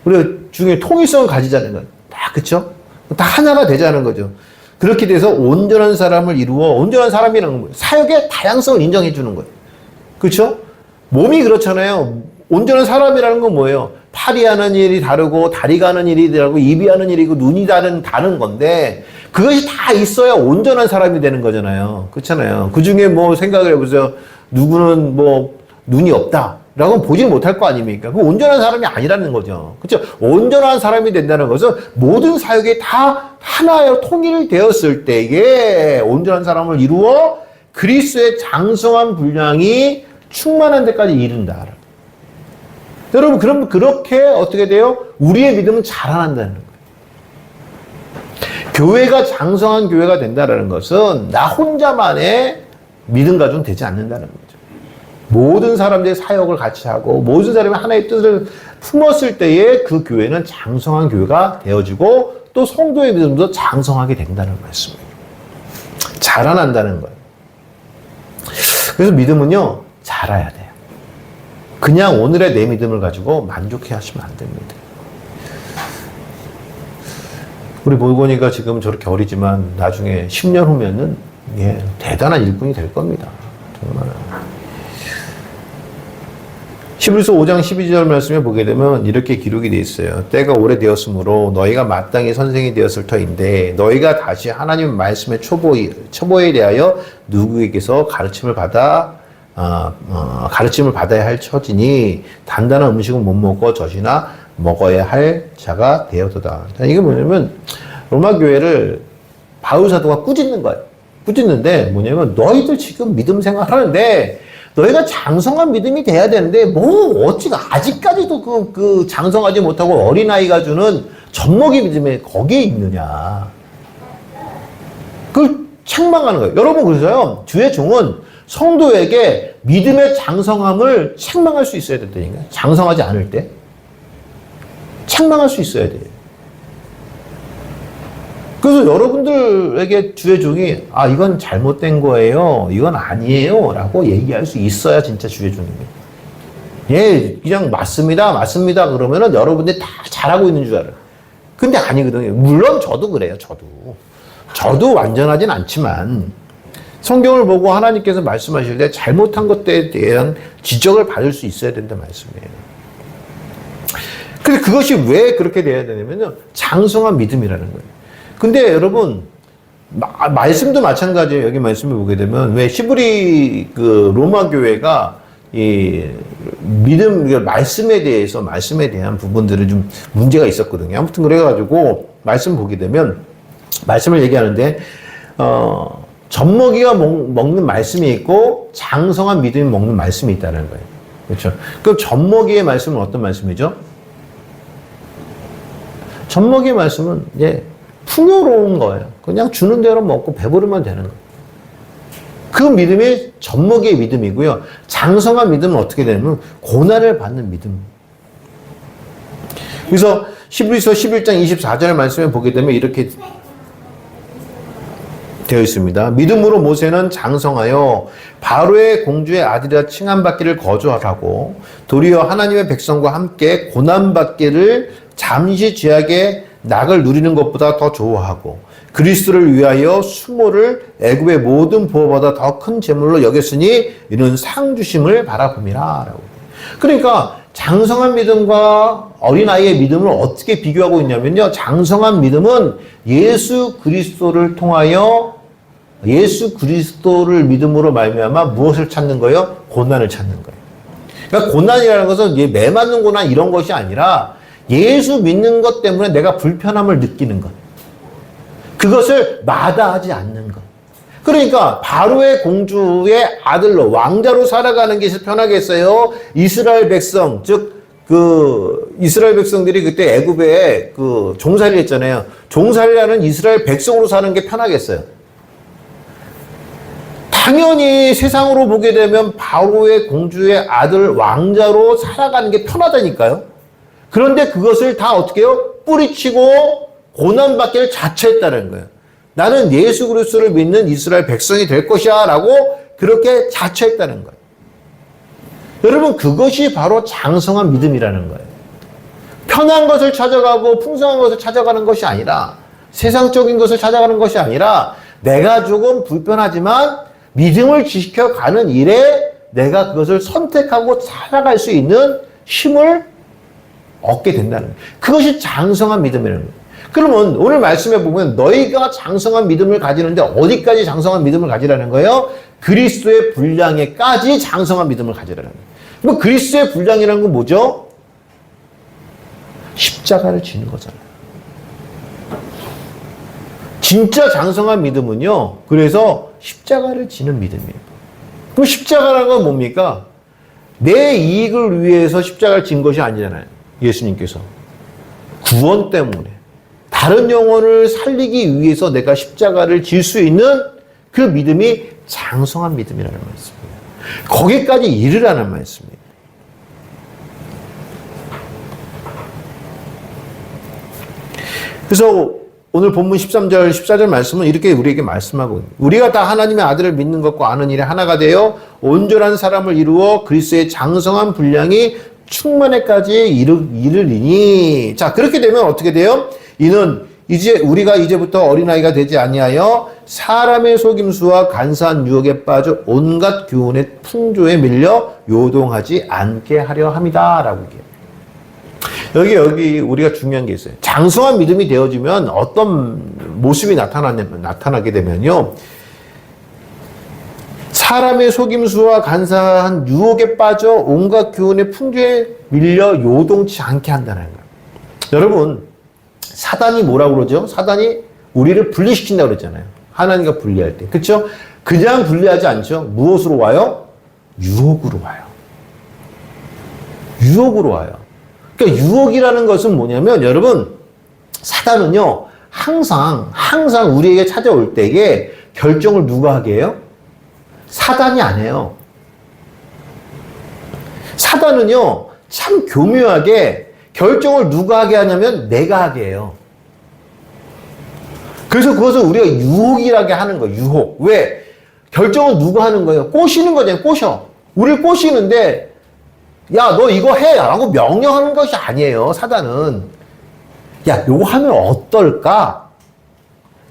Speaker 1: 우리가 중에 통일성을 가지자는 거예요. 다 그렇죠? 다 하나가 되자는 거죠. 그렇게 돼서 온전한 사람을 이루어, 온전한 사람이라는 거예요. 사역의 다양성을 인정해 주는 거예요. 그렇죠? 몸이 그렇잖아요. 온전한 사람이라는 건 뭐예요? 팔이 하는 일이 다르고 다리가 하는 일이 다르고 입이 하는 일이고 눈이 다른 건데 그것이 다 있어야 온전한 사람이 되는 거잖아요. 그렇잖아요. 그 중에 뭐 생각을 해보세요. 누구는 뭐 눈이 없다라고 보지 못할 거 아닙니까? 그 온전한 사람이 아니라는 거죠. 그렇죠? 온전한 사람이 된다는 것은 모든 사역이 다 하나로 통일되었을 때에 온전한 사람을 이루어 그리스도의 장성한 분량이 충만한 데까지 이른다. 여러분, 그럼 그렇게 어떻게 돼요? 우리의 믿음은 자라난다는 거예요. 교회가 장성한 교회가 된다는 것은 나 혼자만의 믿음 가지고는 되지 않는다는 거죠. 모든 사람들의 사역을 같이 하고 모든 사람이 하나의 뜻을 품었을 때에 그 교회는 장성한 교회가 되어지고 또 성도의 믿음도 장성하게 된다는 말씀이에요. 자라난다는 거예요. 그래서 믿음은요, 자라야 돼요. 그냥 오늘의 내 믿음을 가지고 만족해 하시면 안 됩니다. 우리 볼고니가 지금 저렇게 어리지만 나중에 10년 후면은 예, 대단한 일꾼이 될 겁니다. 정말. 히브리서 5장 12절 말씀에 보게 되면 이렇게 기록이 되어 있어요. 때가 오래되었으므로 너희가 마땅히 선생이 되었을 터인데 너희가 다시 하나님 말씀의 초보에 대하여 누구에게서 가르침을 받아야 할 처지니 단단한 음식은 못 먹고 젖이나 먹어야 할 자가 되었도다. 이게 뭐냐면 로마 교회를 바울 사도가 꾸짖는 거예요. 꾸짖는데 뭐냐면 너희들 지금 믿음 생활하는데 너희가 장성한 믿음이 돼야 되는데 뭐 어찌가 아직까지도 그 장성하지 못하고 어린아이가 주는 젖먹이 믿음에 거기에 있느냐. 그걸 책망하는 거예요. 여러분, 그래서요 주의 종은 성도에게 믿음의 장성함을 책망할 수 있어야 된다니까요. 장성하지 않을 때 책망할 수 있어야 돼요. 그 그래서 여러분들에게 주의 종이 이건 잘못된 거예요. 이건 아니에요. 라고 얘기할 수 있어야 진짜 주의 종입니다. 예, 그냥 맞습니다. 맞습니다. 그러면은 여러분들이 다 잘하고 있는 줄 알아요. 근데 아니거든요. 물론 저도 그래요. 저도 완전하진 않지만 성경을 보고 하나님께서 말씀하실 때 잘못한 것에 대한 지적을 받을 수 있어야 된다 말씀이에요. 근데 그것이 왜 그렇게 돼야 되냐면요. 장성한 믿음이라는 거예요. 근데 여러분, 말씀도 마찬가지예요. 여기 말씀을 보게 되면 왜 시브리 그 로마 교회가 이 믿음, 말씀에 대한 부분들은 좀 문제가 있었거든요. 아무튼 그래가지고 말씀 보게 되면 말씀을 얘기하는데, 젖먹이가 먹는 말씀이 있고 장성한 믿음이 먹는 말씀이 있다는 거예요. 그렇죠? 그럼 젖먹이의 말씀은 어떤 말씀이죠? 젖먹이의 말씀은 풍요로운 거예요. 그냥 주는 대로 먹고 배부르면 되는 거예요. 그 믿음이 젖먹이의 믿음이고요. 장성한 믿음은 어떻게 되냐면 고난을 받는 믿음. 그래서 히브리서 11장 24절 말씀에 보게 되면 이렇게 되어 있습니다. 믿음으로 모세는 장성하여 바로의 공주의 아들이라 칭함받기를 거절하고 도리어 하나님의 백성과 함께 고난받기를 잠시 죄악의 낙을 누리는 것보다 더 좋아하고 그리스도를 위하여 수모를 애굽의 모든 부어보다 더 큰 재물로 여겼으니 이는 상 주심을 바라봄이라. 라고. 그러니까 장성한 믿음과 어린아이의 믿음을 어떻게 비교하고 있냐면요. 장성한 믿음은 예수 그리스도를 통하여 예수 그리스도를 믿음으로 말미암아 무엇을 찾는 거예요? 고난을 찾는 거예요. 그러니까 고난이라는 것은 매 맞는 고난 이런 것이 아니라 예수 믿는 것 때문에 내가 불편함을 느끼는 것. 그것을 마다하지 않는 것. 그러니까 바로의 공주의 아들로 왕자로 살아가는 것이 편하겠어요? 이스라엘 백성, 즉 이스라엘 백성들이 그때 애굽에 종살이를 했잖아요. 종살이라는 이스라엘 백성으로 사는 게 편하겠어요? 당연히 세상으로 보게 되면 바로의 공주의 아들 왕자로 살아가는 게 편하다니까요. 그런데 그것을 다 어떻게 해요? 뿌리치고 고난받기를 자처했다는 거예요. 나는 예수 그리스도를 믿는 이스라엘 백성이 될 것이야 라고 그렇게 자처했다는 거예요. 여러분, 그것이 바로 장성한 믿음이라는 거예요. 편한 것을 찾아가고 풍성한 것을 찾아가는 것이 아니라, 세상적인 것을 찾아가는 것이 아니라, 내가 조금 불편하지만 믿음을 지켜가는 일에 내가 그것을 선택하고 살아갈 수 있는 힘을 얻게 된다는 거예요. 그것이 장성한 믿음이라는 거예요. 그러면 오늘 말씀에 보면 너희가 장성한 믿음을 가지는데 어디까지 장성한 믿음을 가지라는 거예요? 그리스도의 분량에까지 장성한 믿음을 가지라는 거예요. 그럼 그리스도의 분량이라는 건 뭐죠? 십자가를 지는 거잖아요. 진짜 장성한 믿음은요, 그래서 십자가를 지는 믿음이에요. 그럼 십자가라는 건 뭡니까? 내 이익을 위해서 십자가를 진 것이 아니잖아요. 예수님께서. 구원 때문에. 다른 영혼을 살리기 위해서 내가 십자가를 질 수 있는 그 믿음이 장성한 믿음이라는 말씀이에요. 거기까지 이르라는 말씀이에요. 그래서 오늘 본문 13절, 14절 말씀은 이렇게 우리에게 말씀하고 있습니다. 우리가 다 하나님의 아들을 믿는 것과 아는 일에 하나가 되어 온전한 사람을 이루어 그리스도의 장성한 분량이 충만에까지 이르리니. 자, 그렇게 되면 어떻게 돼요? 이는 우리가 이제부터 어린아이가 되지 아니하여 사람의 속임수와 간사한 유혹에 빠져 온갖 교훈의 풍조에 밀려 요동하지 않게 하려 함이다. 라고 얘기해요. 여기 우리가 중요한 게 있어요. 장성한 믿음이 되어지면 어떤 모습이 나타나게 되면요. 사람의 속임수와 간사한 유혹에 빠져 온갖 교훈의 풍조에 밀려 요동치 않게 한다는 거예요. 여러분, 사단이 뭐라고 그러죠? 사단이 우리를 분리시킨다고 그랬잖아요. 하나님과 분리할 때. 그렇죠? 그냥 분리하지 않죠. 무엇으로 와요? 유혹으로 와요. 유혹으로 와요. 그러니까 유혹이라는 것은 뭐냐면 여러분, 사단은요. 항상 우리에게 찾아올 때에 결정을 누가 하게 해요? 사단이 안 해요. 사단은요. 참 교묘하게 결정을 누가 하게 하냐면 내가 하게 해요. 그래서 그것을 우리가 유혹이라고 하는 거예요. 유혹. 왜? 결정은 누가 하는 거예요? 꼬시는 거잖아요. 꼬셔. 우리를 꼬시는데 야, 너 이거 해! 라고 명령하는 것이 아니에요. 사단은. 야, 요거 하면 어떨까?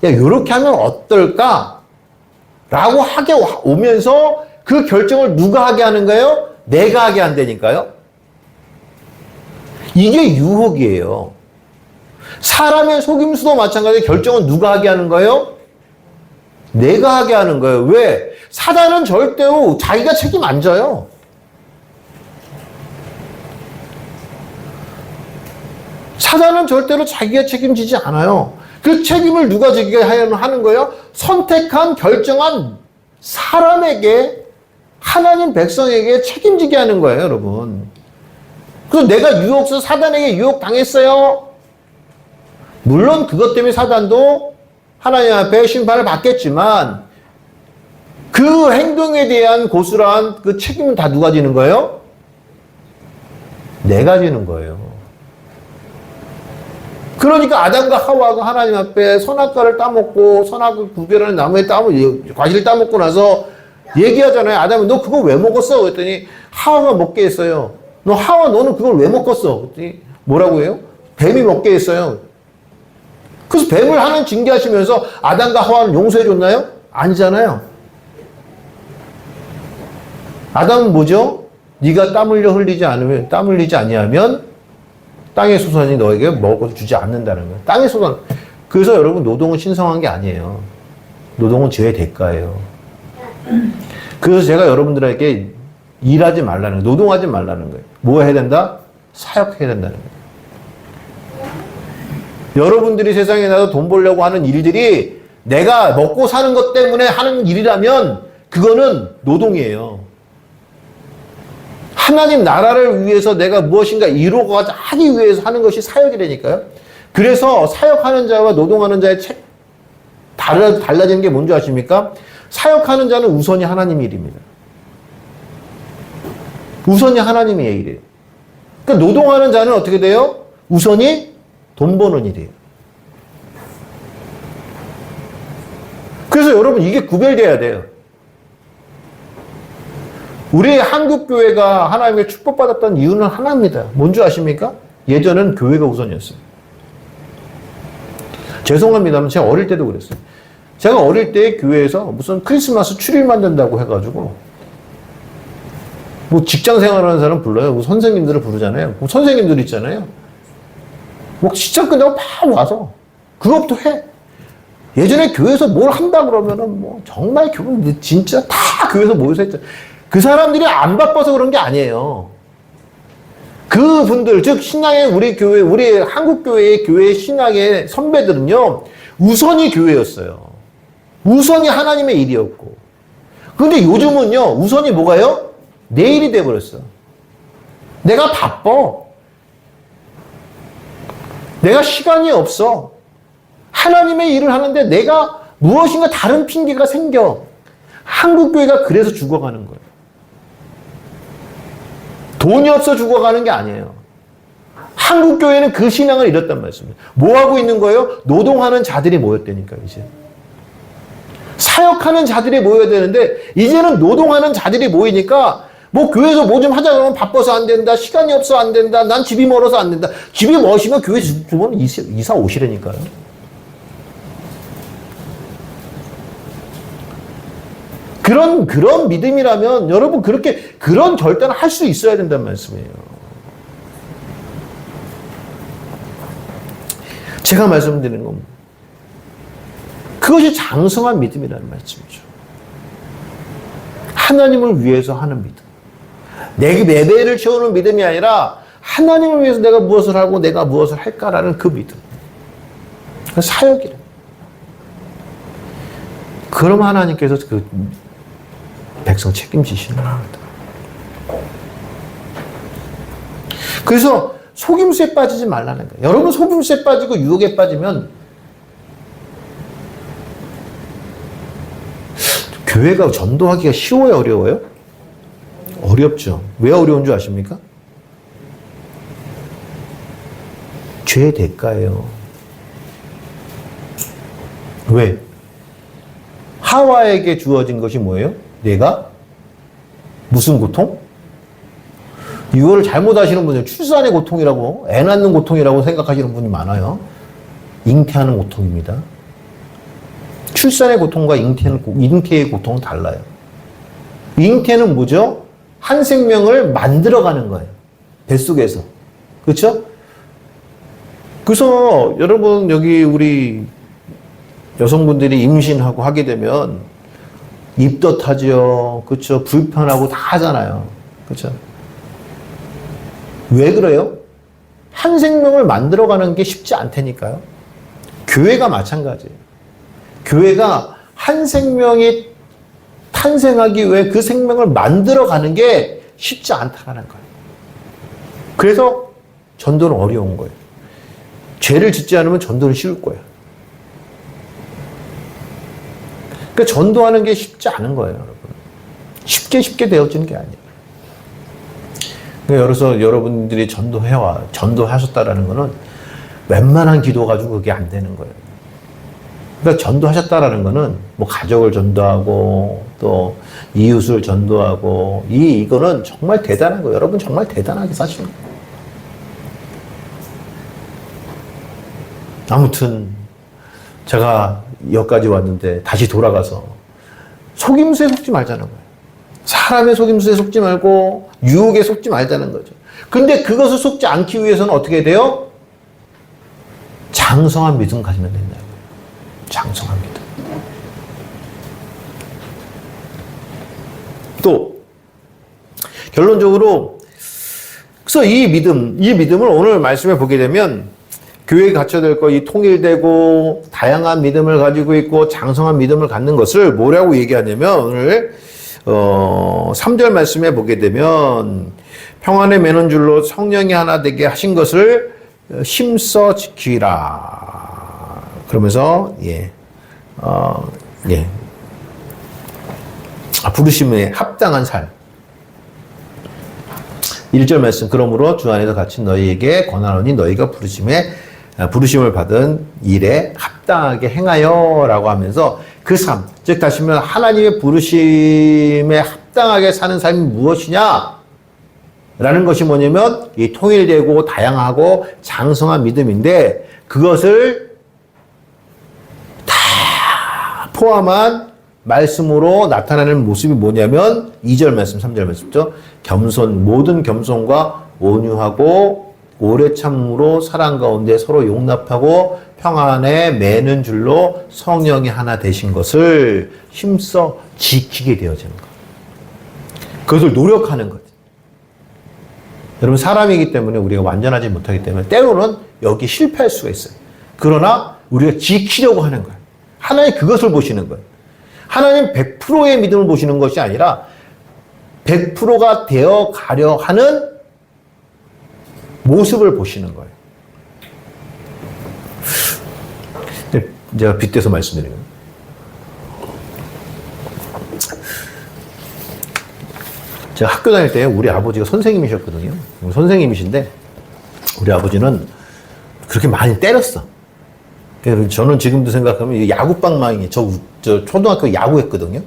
Speaker 1: 야, 요렇게 하면 어떨까? 라고 하게 오면서 그 결정을 누가 하게 하는 거예요? 내가 하게 한다니까요. 이게 유혹이에요. 사람의 속임수도 마찬가지로 결정은 누가 하게 하는 거예요? 내가 하게 하는 거예요. 왜? 사단은 절대로 자기가 책임 안 져요. 사단은 절대로 자기가 책임지지 않아요. 그 책임을 누가 지게 하는 거예요? 선택한, 결정한 사람에게, 하나님 백성에게 책임지게 하는 거예요, 여러분. 그래서 내가 유혹서 사단에게 유혹 당했어요. 물론 그것 때문에 사단도 하나님 앞에 심판을 받겠지만 그 행동에 대한 고스란한 그 책임은 다 누가 지는 거예요? 내가 지는 거예요. 그러니까 아담과 하와가 하나님 앞에 선악과를 따먹고 선악을 구별하는 나무에 과실을 따먹고 나서 얘기하잖아요. 아담이 너 그거 왜 먹었어? 그랬더니 하와가 먹게 했어요. 너는 그걸 왜 먹었어? 그랬더니 뭐라고 해요? 뱀이 먹게 했어요. 그래서 뱀을 하나님 징계하시면서 아담과 하와는 용서해 줬나요? 아니잖아요. 아담은 뭐죠? 네가 땀 흘리지 아니하면 땅의 소산이 너에게 먹어주지 않는다는 거예요. 땅의 소산. 그래서 여러분 노동은 신성한 게 아니에요. 노동은 죄의 대가예요. 그래서 제가 여러분들에게 일하지 말라는 거예요. 노동하지 말라는 거예요. 뭐 해야 된다? 사역해야 된다는 거예요. 여러분들이 세상에 나서 돈 벌려고 하는 일들이 내가 먹고 사는 것 때문에 하는 일이라면 그거는 노동이에요. 하나님 나라를 위해서 내가 무엇인가 이루어가자 하기 위해서 하는 것이 사역이라니까요. 그래서 사역하는 자와 노동하는 자의 달라지는 게 뭔지 아십니까? 사역하는 자는 우선이 하나님의 일입니다. 우선이 하나님의 일이에요. 그러니까 노동하는 자는 어떻게 돼요? 우선이 돈 버는 일이에요. 그래서 여러분 이게 구별돼야 돼요. 우리 한국교회가 하나님의 축복받았던 이유는 하나입니다. 뭔지 아십니까? 예전엔 교회가 우선이었어요. 죄송합니다만 제가 어릴 때도 그랬어요. 제가 어릴 때 교회에서 무슨 크리스마스 추리를 만든다고 해가지고 뭐 직장 생활하는 사람 불러요. 뭐 선생님들을 부르잖아요. 뭐 선생님들 있잖아요. 뭐 시청 끝나고 막 와서 그것부터 해. 예전에 교회에서 뭘 한다 그러면은 뭐 정말 진짜 다 교회에서 모여서 했죠. 그 사람들이 안 바빠서 그런 게 아니에요. 그분들, 즉 신앙의 우리 한국 교회의 교회 신앙의 선배들은요 우선이 교회였어요. 우선이 하나님의 일이었고. 그런데 요즘은요 우선이 뭐가요? 내 일이 돼버렸어. 내가 바빠. 내가 시간이 없어. 하나님의 일을 하는데 내가 무엇인가 다른 핑계가 생겨. 한국교회가 그래서 죽어가는 거예요. 돈이 없어 죽어가는 게 아니에요. 한국교회는 그 신앙을 잃었단 말씀이에요. 뭐 하고 있는 거예요? 노동하는 자들이 모였다니까 이제. 사역하는 자들이 모여야 되는데 이제는 노동하는 자들이 모이니까 뭐 교회에서 뭐 좀 하자 그러면 바빠서 안 된다. 시간이 없어 안 된다. 난 집이 멀어서 안 된다. 집이 멀으시면 교회 주변 이사 오시라니까요. 그런 믿음이라면 여러분 그런 결단을 할 수 있어야 된다는 말씀이에요. 제가 말씀드리는 건 그것이 장성한 믿음이라는 말씀이죠. 하나님을 위해서 하는 믿음. 내 배를 채우는 믿음이 아니라 하나님을 위해서 내가 무엇을 하고 내가 무엇을 할까라는 그 믿음. 그 사역이래. 그럼 하나님께서 그 백성 책임지시는 겁니다. 그래서 속임수에 빠지지 말라는 거예요. 여러분 속임수에 빠지고 유혹에 빠지면 교회가 전도하기가 쉬워요, 어려워요? 어렵죠. 왜 어려운 줄 아십니까? 죄의 대가예요. 왜? 하와에게 주어진 것이 뭐예요? 내가? 무슨 고통? 이거를 잘못 아시는 분들, 출산의 고통이라고, 애 낳는 고통이라고 생각하시는 분이 많아요. 잉태하는 고통입니다. 출산의 고통과 잉태의 고통은 달라요. 잉태는 뭐죠? 한 생명을 만들어가는 거예요. 뱃속에서. 그렇죠? 그래서 여러분 여기 우리 여성분들이 임신하고 하게 되면 입덧하죠. 그렇죠? 불편하고 다 하잖아요. 그렇죠? 왜 그래요? 한 생명을 만들어가는 게 쉽지 않다니까요. 교회가 마찬가지예요. 교회가 한 생명이 탄생하기 위해 그 생명을 만들어가는 게 쉽지 않다는 거예요. 그래서 전도는 어려운 거예요. 죄를 짓지 않으면 전도는 쉬울 거예요. 그러니까 전도하는 게 쉽지 않은 거예요, 여러분. 쉽게 되어지는 게 아니에요. 그래서 여러분들이 전도하셨다라는 거는 웬만한 기도 가지고 그게 안 되는 거예요. 그러니까 전도하셨다라는 거는 뭐 가족을 전도하고 또 이웃을 전도하고 이거는 정말 대단한 거예요. 여러분 정말 대단하게 사시는 거예요. 아무튼 제가 여기까지 왔는데 다시 돌아가서 속임수에 속지 말자는 거예요. 사람의 속임수에 속지 말고 유혹에 속지 말자는 거죠. 근데 그것을 속지 않기 위해서는 어떻게 돼요? 장성한 믿음 가지면 된다고요. 장성한 믿음. 또 결론적으로 그래서 이 믿음을 오늘 말씀에 보게 되면 교회에 갖춰야 될 거 이 통일되고 다양한 믿음을 가지고 있고 장성한 믿음을 갖는 것을 뭐라고 얘기하냐면 오늘 3절 말씀에 보게 되면 평안에 매는 줄로 성령이 하나 되게 하신 것을 힘써 지키라. 그러면서 부르심에 합당한 삶. 1절 말씀 그러므로 주 안에서 갇힌 너희에게 권하노니 너희가 부르심을 받은 일에 합당하게 행하여 라고 하면서 그 삶, 즉 다시 말하면 하나님의 부르심에 합당하게 사는 삶이 무엇이냐 라는 것이 뭐냐면 이 통일되고 다양하고 장성한 믿음인데 그것을 다 포함한 말씀으로 나타나는 모습이 뭐냐면 2절 말씀, 3절 말씀죠. 모든 겸손과 온유하고 오래 참음으로 사랑 가운데 서로 용납하고 평안에 매는 줄로 성령이 하나 되신 것을 힘써 지키게 되어지는 것. 그것을 노력하는 것. 여러분 사람이기 때문에 우리가 완전하지 못하기 때문에 때로는 여기 실패할 수가 있어요. 그러나 우리가 지키려고 하는 거예요. 하나님 그것을 보시는 거예요. 하나님 100%의 믿음을 보시는 것이 아니라 100%가 되어 가려 하는 모습을 보시는 거예요. 제가 빗대서 말씀드리면 제가 학교 다닐 때 우리 아버지가 선생님이셨거든요. 선생님이신데 우리 아버지는 그렇게 많이 때렸어. 저는 지금도 생각하면 야구방망이 저 초등학교 야구했거든요.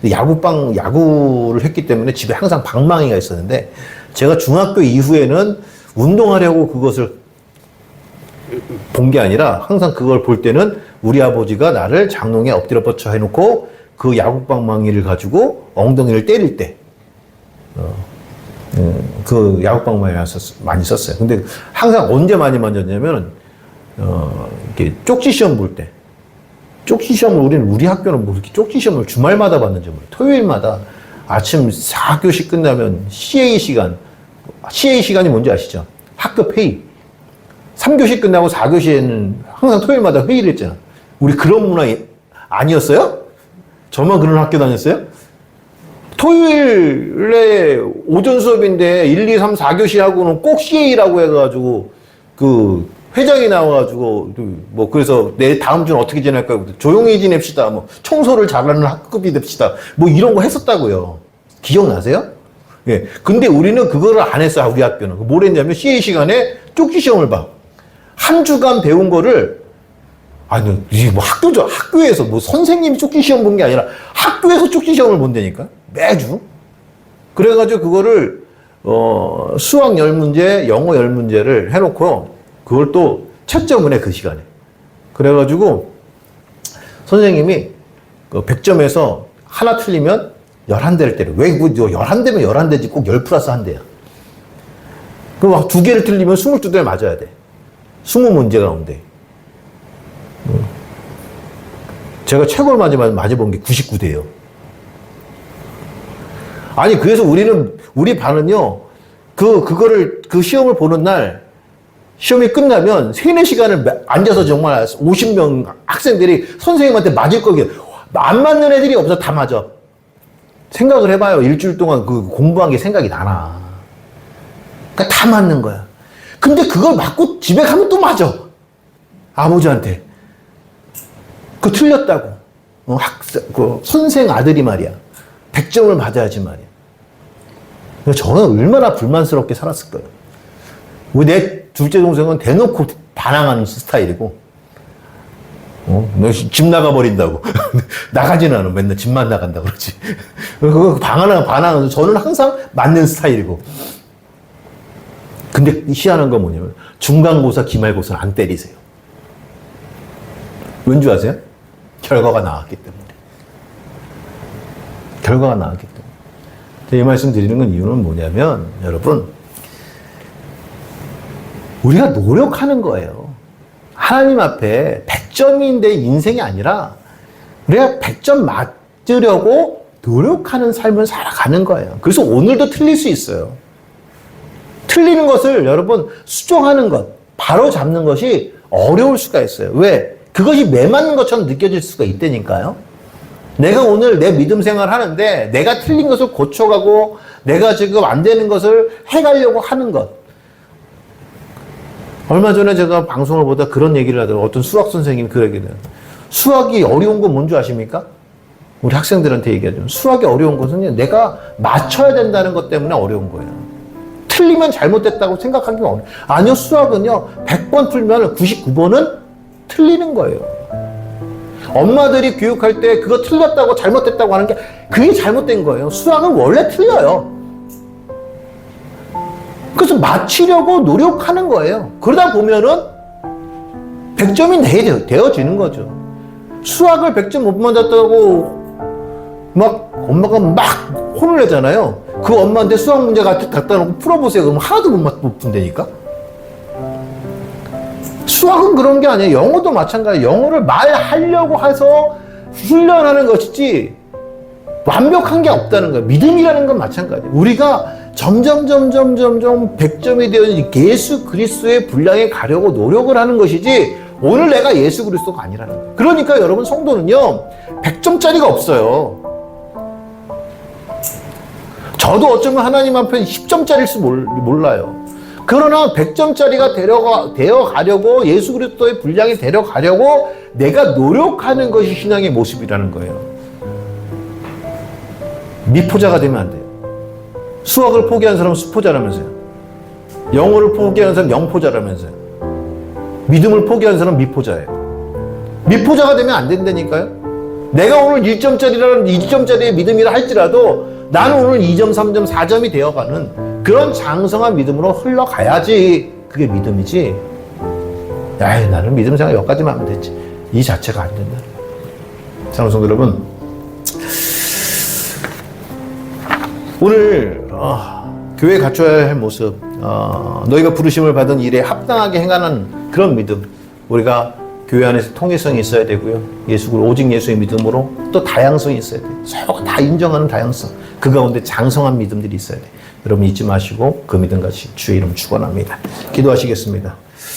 Speaker 1: 근데 야구를 했기 때문에 집에 항상 방망이가 있었는데 제가 중학교 이후에는 운동하려고 그것을 본 게 아니라 항상 그걸 볼 때는 우리 아버지가 나를 장롱에 엎드려 뻗쳐 해놓고 그 야구방망이를 가지고 엉덩이를 때릴 때 그 야구방망이를 많이 썼어요. 근데 항상 언제 많이 만졌냐면 이렇게 쪽지 시험 볼 때. 쪽지 시험을 우리 학교는 뭐 이렇게 쪽지 시험을 주말마다 봤는지 몰라요. 토요일마다 아침 4교시 끝나면 CA 시간이 뭔지 아시죠? 학급 회의. 3교시 끝나고 4교시에는 항상 토요일마다 회의를 했잖아. 우리 그런 문화 아니었어요? 저만 그런 학교 다녔어요? 토요일에 오전 수업인데 1, 2, 3, 4교시 하고는 꼭 CA라고 해가지고 그 회장이 나와가지고 뭐 그래서 내 다음 주는 어떻게 지낼까요? 조용히 지냅시다. 뭐 청소를 잘하는 학급이 됩시다. 뭐 이런 거 했었다고요. 기억나세요? 예. 근데 우리는 그거를 안 했어요. 우리 학교는. 뭘 했냐면 CA 시간에 쪽지 시험을 봐. 한 주간 배운 거를 아니, 이게 뭐 학교에서 뭐 선생님이 쪽지 시험 본 게 아니라 학교에서 쪽지 시험을 본다니까? 매주. 그래가지고 그거를, 수학 10문제, 영어 10문제를 해놓고, 그걸 또 채점을 해, 그 시간에. 그래가지고, 선생님이 그 100점에서 하나 틀리면 11대를 때려. 왜, 11대면 11대지 꼭 10 플러스 1대야. 그럼 2개를 틀리면 22대를 맞아야 돼. 20문제가 나온대. 제가 최고를 맞아본 게 99대예요. 아니, 그래서 우리 반은요, 그 시험을 보는 날, 시험이 끝나면 3, 4시간을 앉아서 정말 50명 학생들이 선생님한테 맞을 거게, 안 맞는 애들이 없어. 다 맞아. 생각을 해봐요. 일주일 동안 그 공부한 게 생각이 나나. 그러니까 다 맞는 거야. 근데 그걸 맞고 집에 가면 또 맞아. 아버지한테. 그 틀렸다고. 선생 아들이 말이야. 100점을 맞아야지 말이야. 저는 얼마나 불만스럽게 살았을 거예요. 내 둘째 동생은 대놓고 반항하는 스타일이고, 너 집 나가버린다고. 나가지는 않아. 맨날 집만 나간다고 그러지. 그거 반항은 저는 항상 맞는 스타일이고. 근데 희한한 건 뭐냐면, 중간고사, 기말고사는 안 때리세요. 왠 줄 아세요? 결과가 나왔기 때문에. 결과가 나왔기 때문에. 이 말씀 드리는 건 이유는 뭐냐면, 여러분, 우리가 노력하는 거예요. 하나님 앞에 100점인데 인생이 아니라, 우리가 100점 맞으려고 노력하는 삶을 살아가는 거예요. 그래서 오늘도 틀릴 수 있어요. 틀리는 것을 여러분 수정하는 것, 바로 잡는 것이 어려울 수가 있어요. 왜? 그것이 매맞는 것처럼 느껴질 수가 있다니까요. 내가 오늘 내 믿음 생활을 하는데 내가 틀린 것을 고쳐가고 내가 지금 안 되는 것을 해가려고 하는 것. 얼마 전에 제가 방송을 보다 그런 얘기를 하더라고요. 어떤 수학 선생님이 그 얘기를 해요. 수학이 어려운 건 뭔지 아십니까? 우리 학생들한테 얘기하죠. 수학이 어려운 것은 내가 맞춰야 된다는 것 때문에 어려운 거예요. 틀리면 잘못됐다고 생각하기가 어려워요. 아니요, 수학은요, 100번 풀면 99번은 틀리는 거예요. 엄마들이 교육할 때 그거 틀렸다고 잘못됐다고 하는 게 그게 잘못된 거예요. 수학은 원래 틀려요. 그래서 맞추려고 노력하는 거예요. 그러다 보면은 100점이 되어지는 거죠. 수학을 100점 못 맞았다고 막 엄마가 막 혼을 내잖아요. 그 엄마한테 수학 문제 갖다 놓고 풀어보세요. 그럼 하나도 못 푼다니까? 수학은 그런 게 아니에요. 영어도 마찬가지예요. 영어를 말하려고 해서 훈련하는 것이지 완벽한 게 없다는 거예요. 믿음이라는 건 마찬가지예요. 우리가 점점 100점이 되어 예수 그리스도의 분량에 가려고 노력을 하는 것이지 오늘 내가 예수 그리스도가 아니라는 거예요. 그러니까 여러분 성도는요 100점짜리가 없어요. 저도 어쩌면 하나님 앞에 10점짜리일지 몰라요. 그러나 100점짜리가 되어 가려고 예수 그리스도의 분량에 데려가려고 내가 노력하는 것이 신앙의 모습이라는 거예요. 미포자가 되면 안 돼요. 수학을 포기한 사람은 수포자라면서요. 영어를 포기한 사람은 영포자라면서요. 믿음을 포기한 사람은 미포자예요. 미포자가 되면 안 된다니까요. 내가 오늘 1점짜리라는 2점짜리의 믿음이라 할지라도 나는 오늘 2점, 3점, 4점이 되어가는 그런 장성한 믿음으로 흘러가야지 그게 믿음이지. 야, 나는 믿음 생활 여기까지만 하면 됐지. 이 자체가 안 된다. 사랑하는 성도 여러분, 오늘 교회에 갖춰야 할 모습, 너희가 부르심을 받은 일에 합당하게 행하는 그런 믿음, 우리가 교회 안에서 통일성이 있어야 되고요. 오직 예수의 믿음으로 또 다양성이 있어야 돼요. 서로가 다 인정하는 다양성, 그 가운데 장성한 믿음들이 있어야 돼요. 여러분 잊지 마시고 그 믿음 같이 주의 이름 축원합니다. 기도하시겠습니다.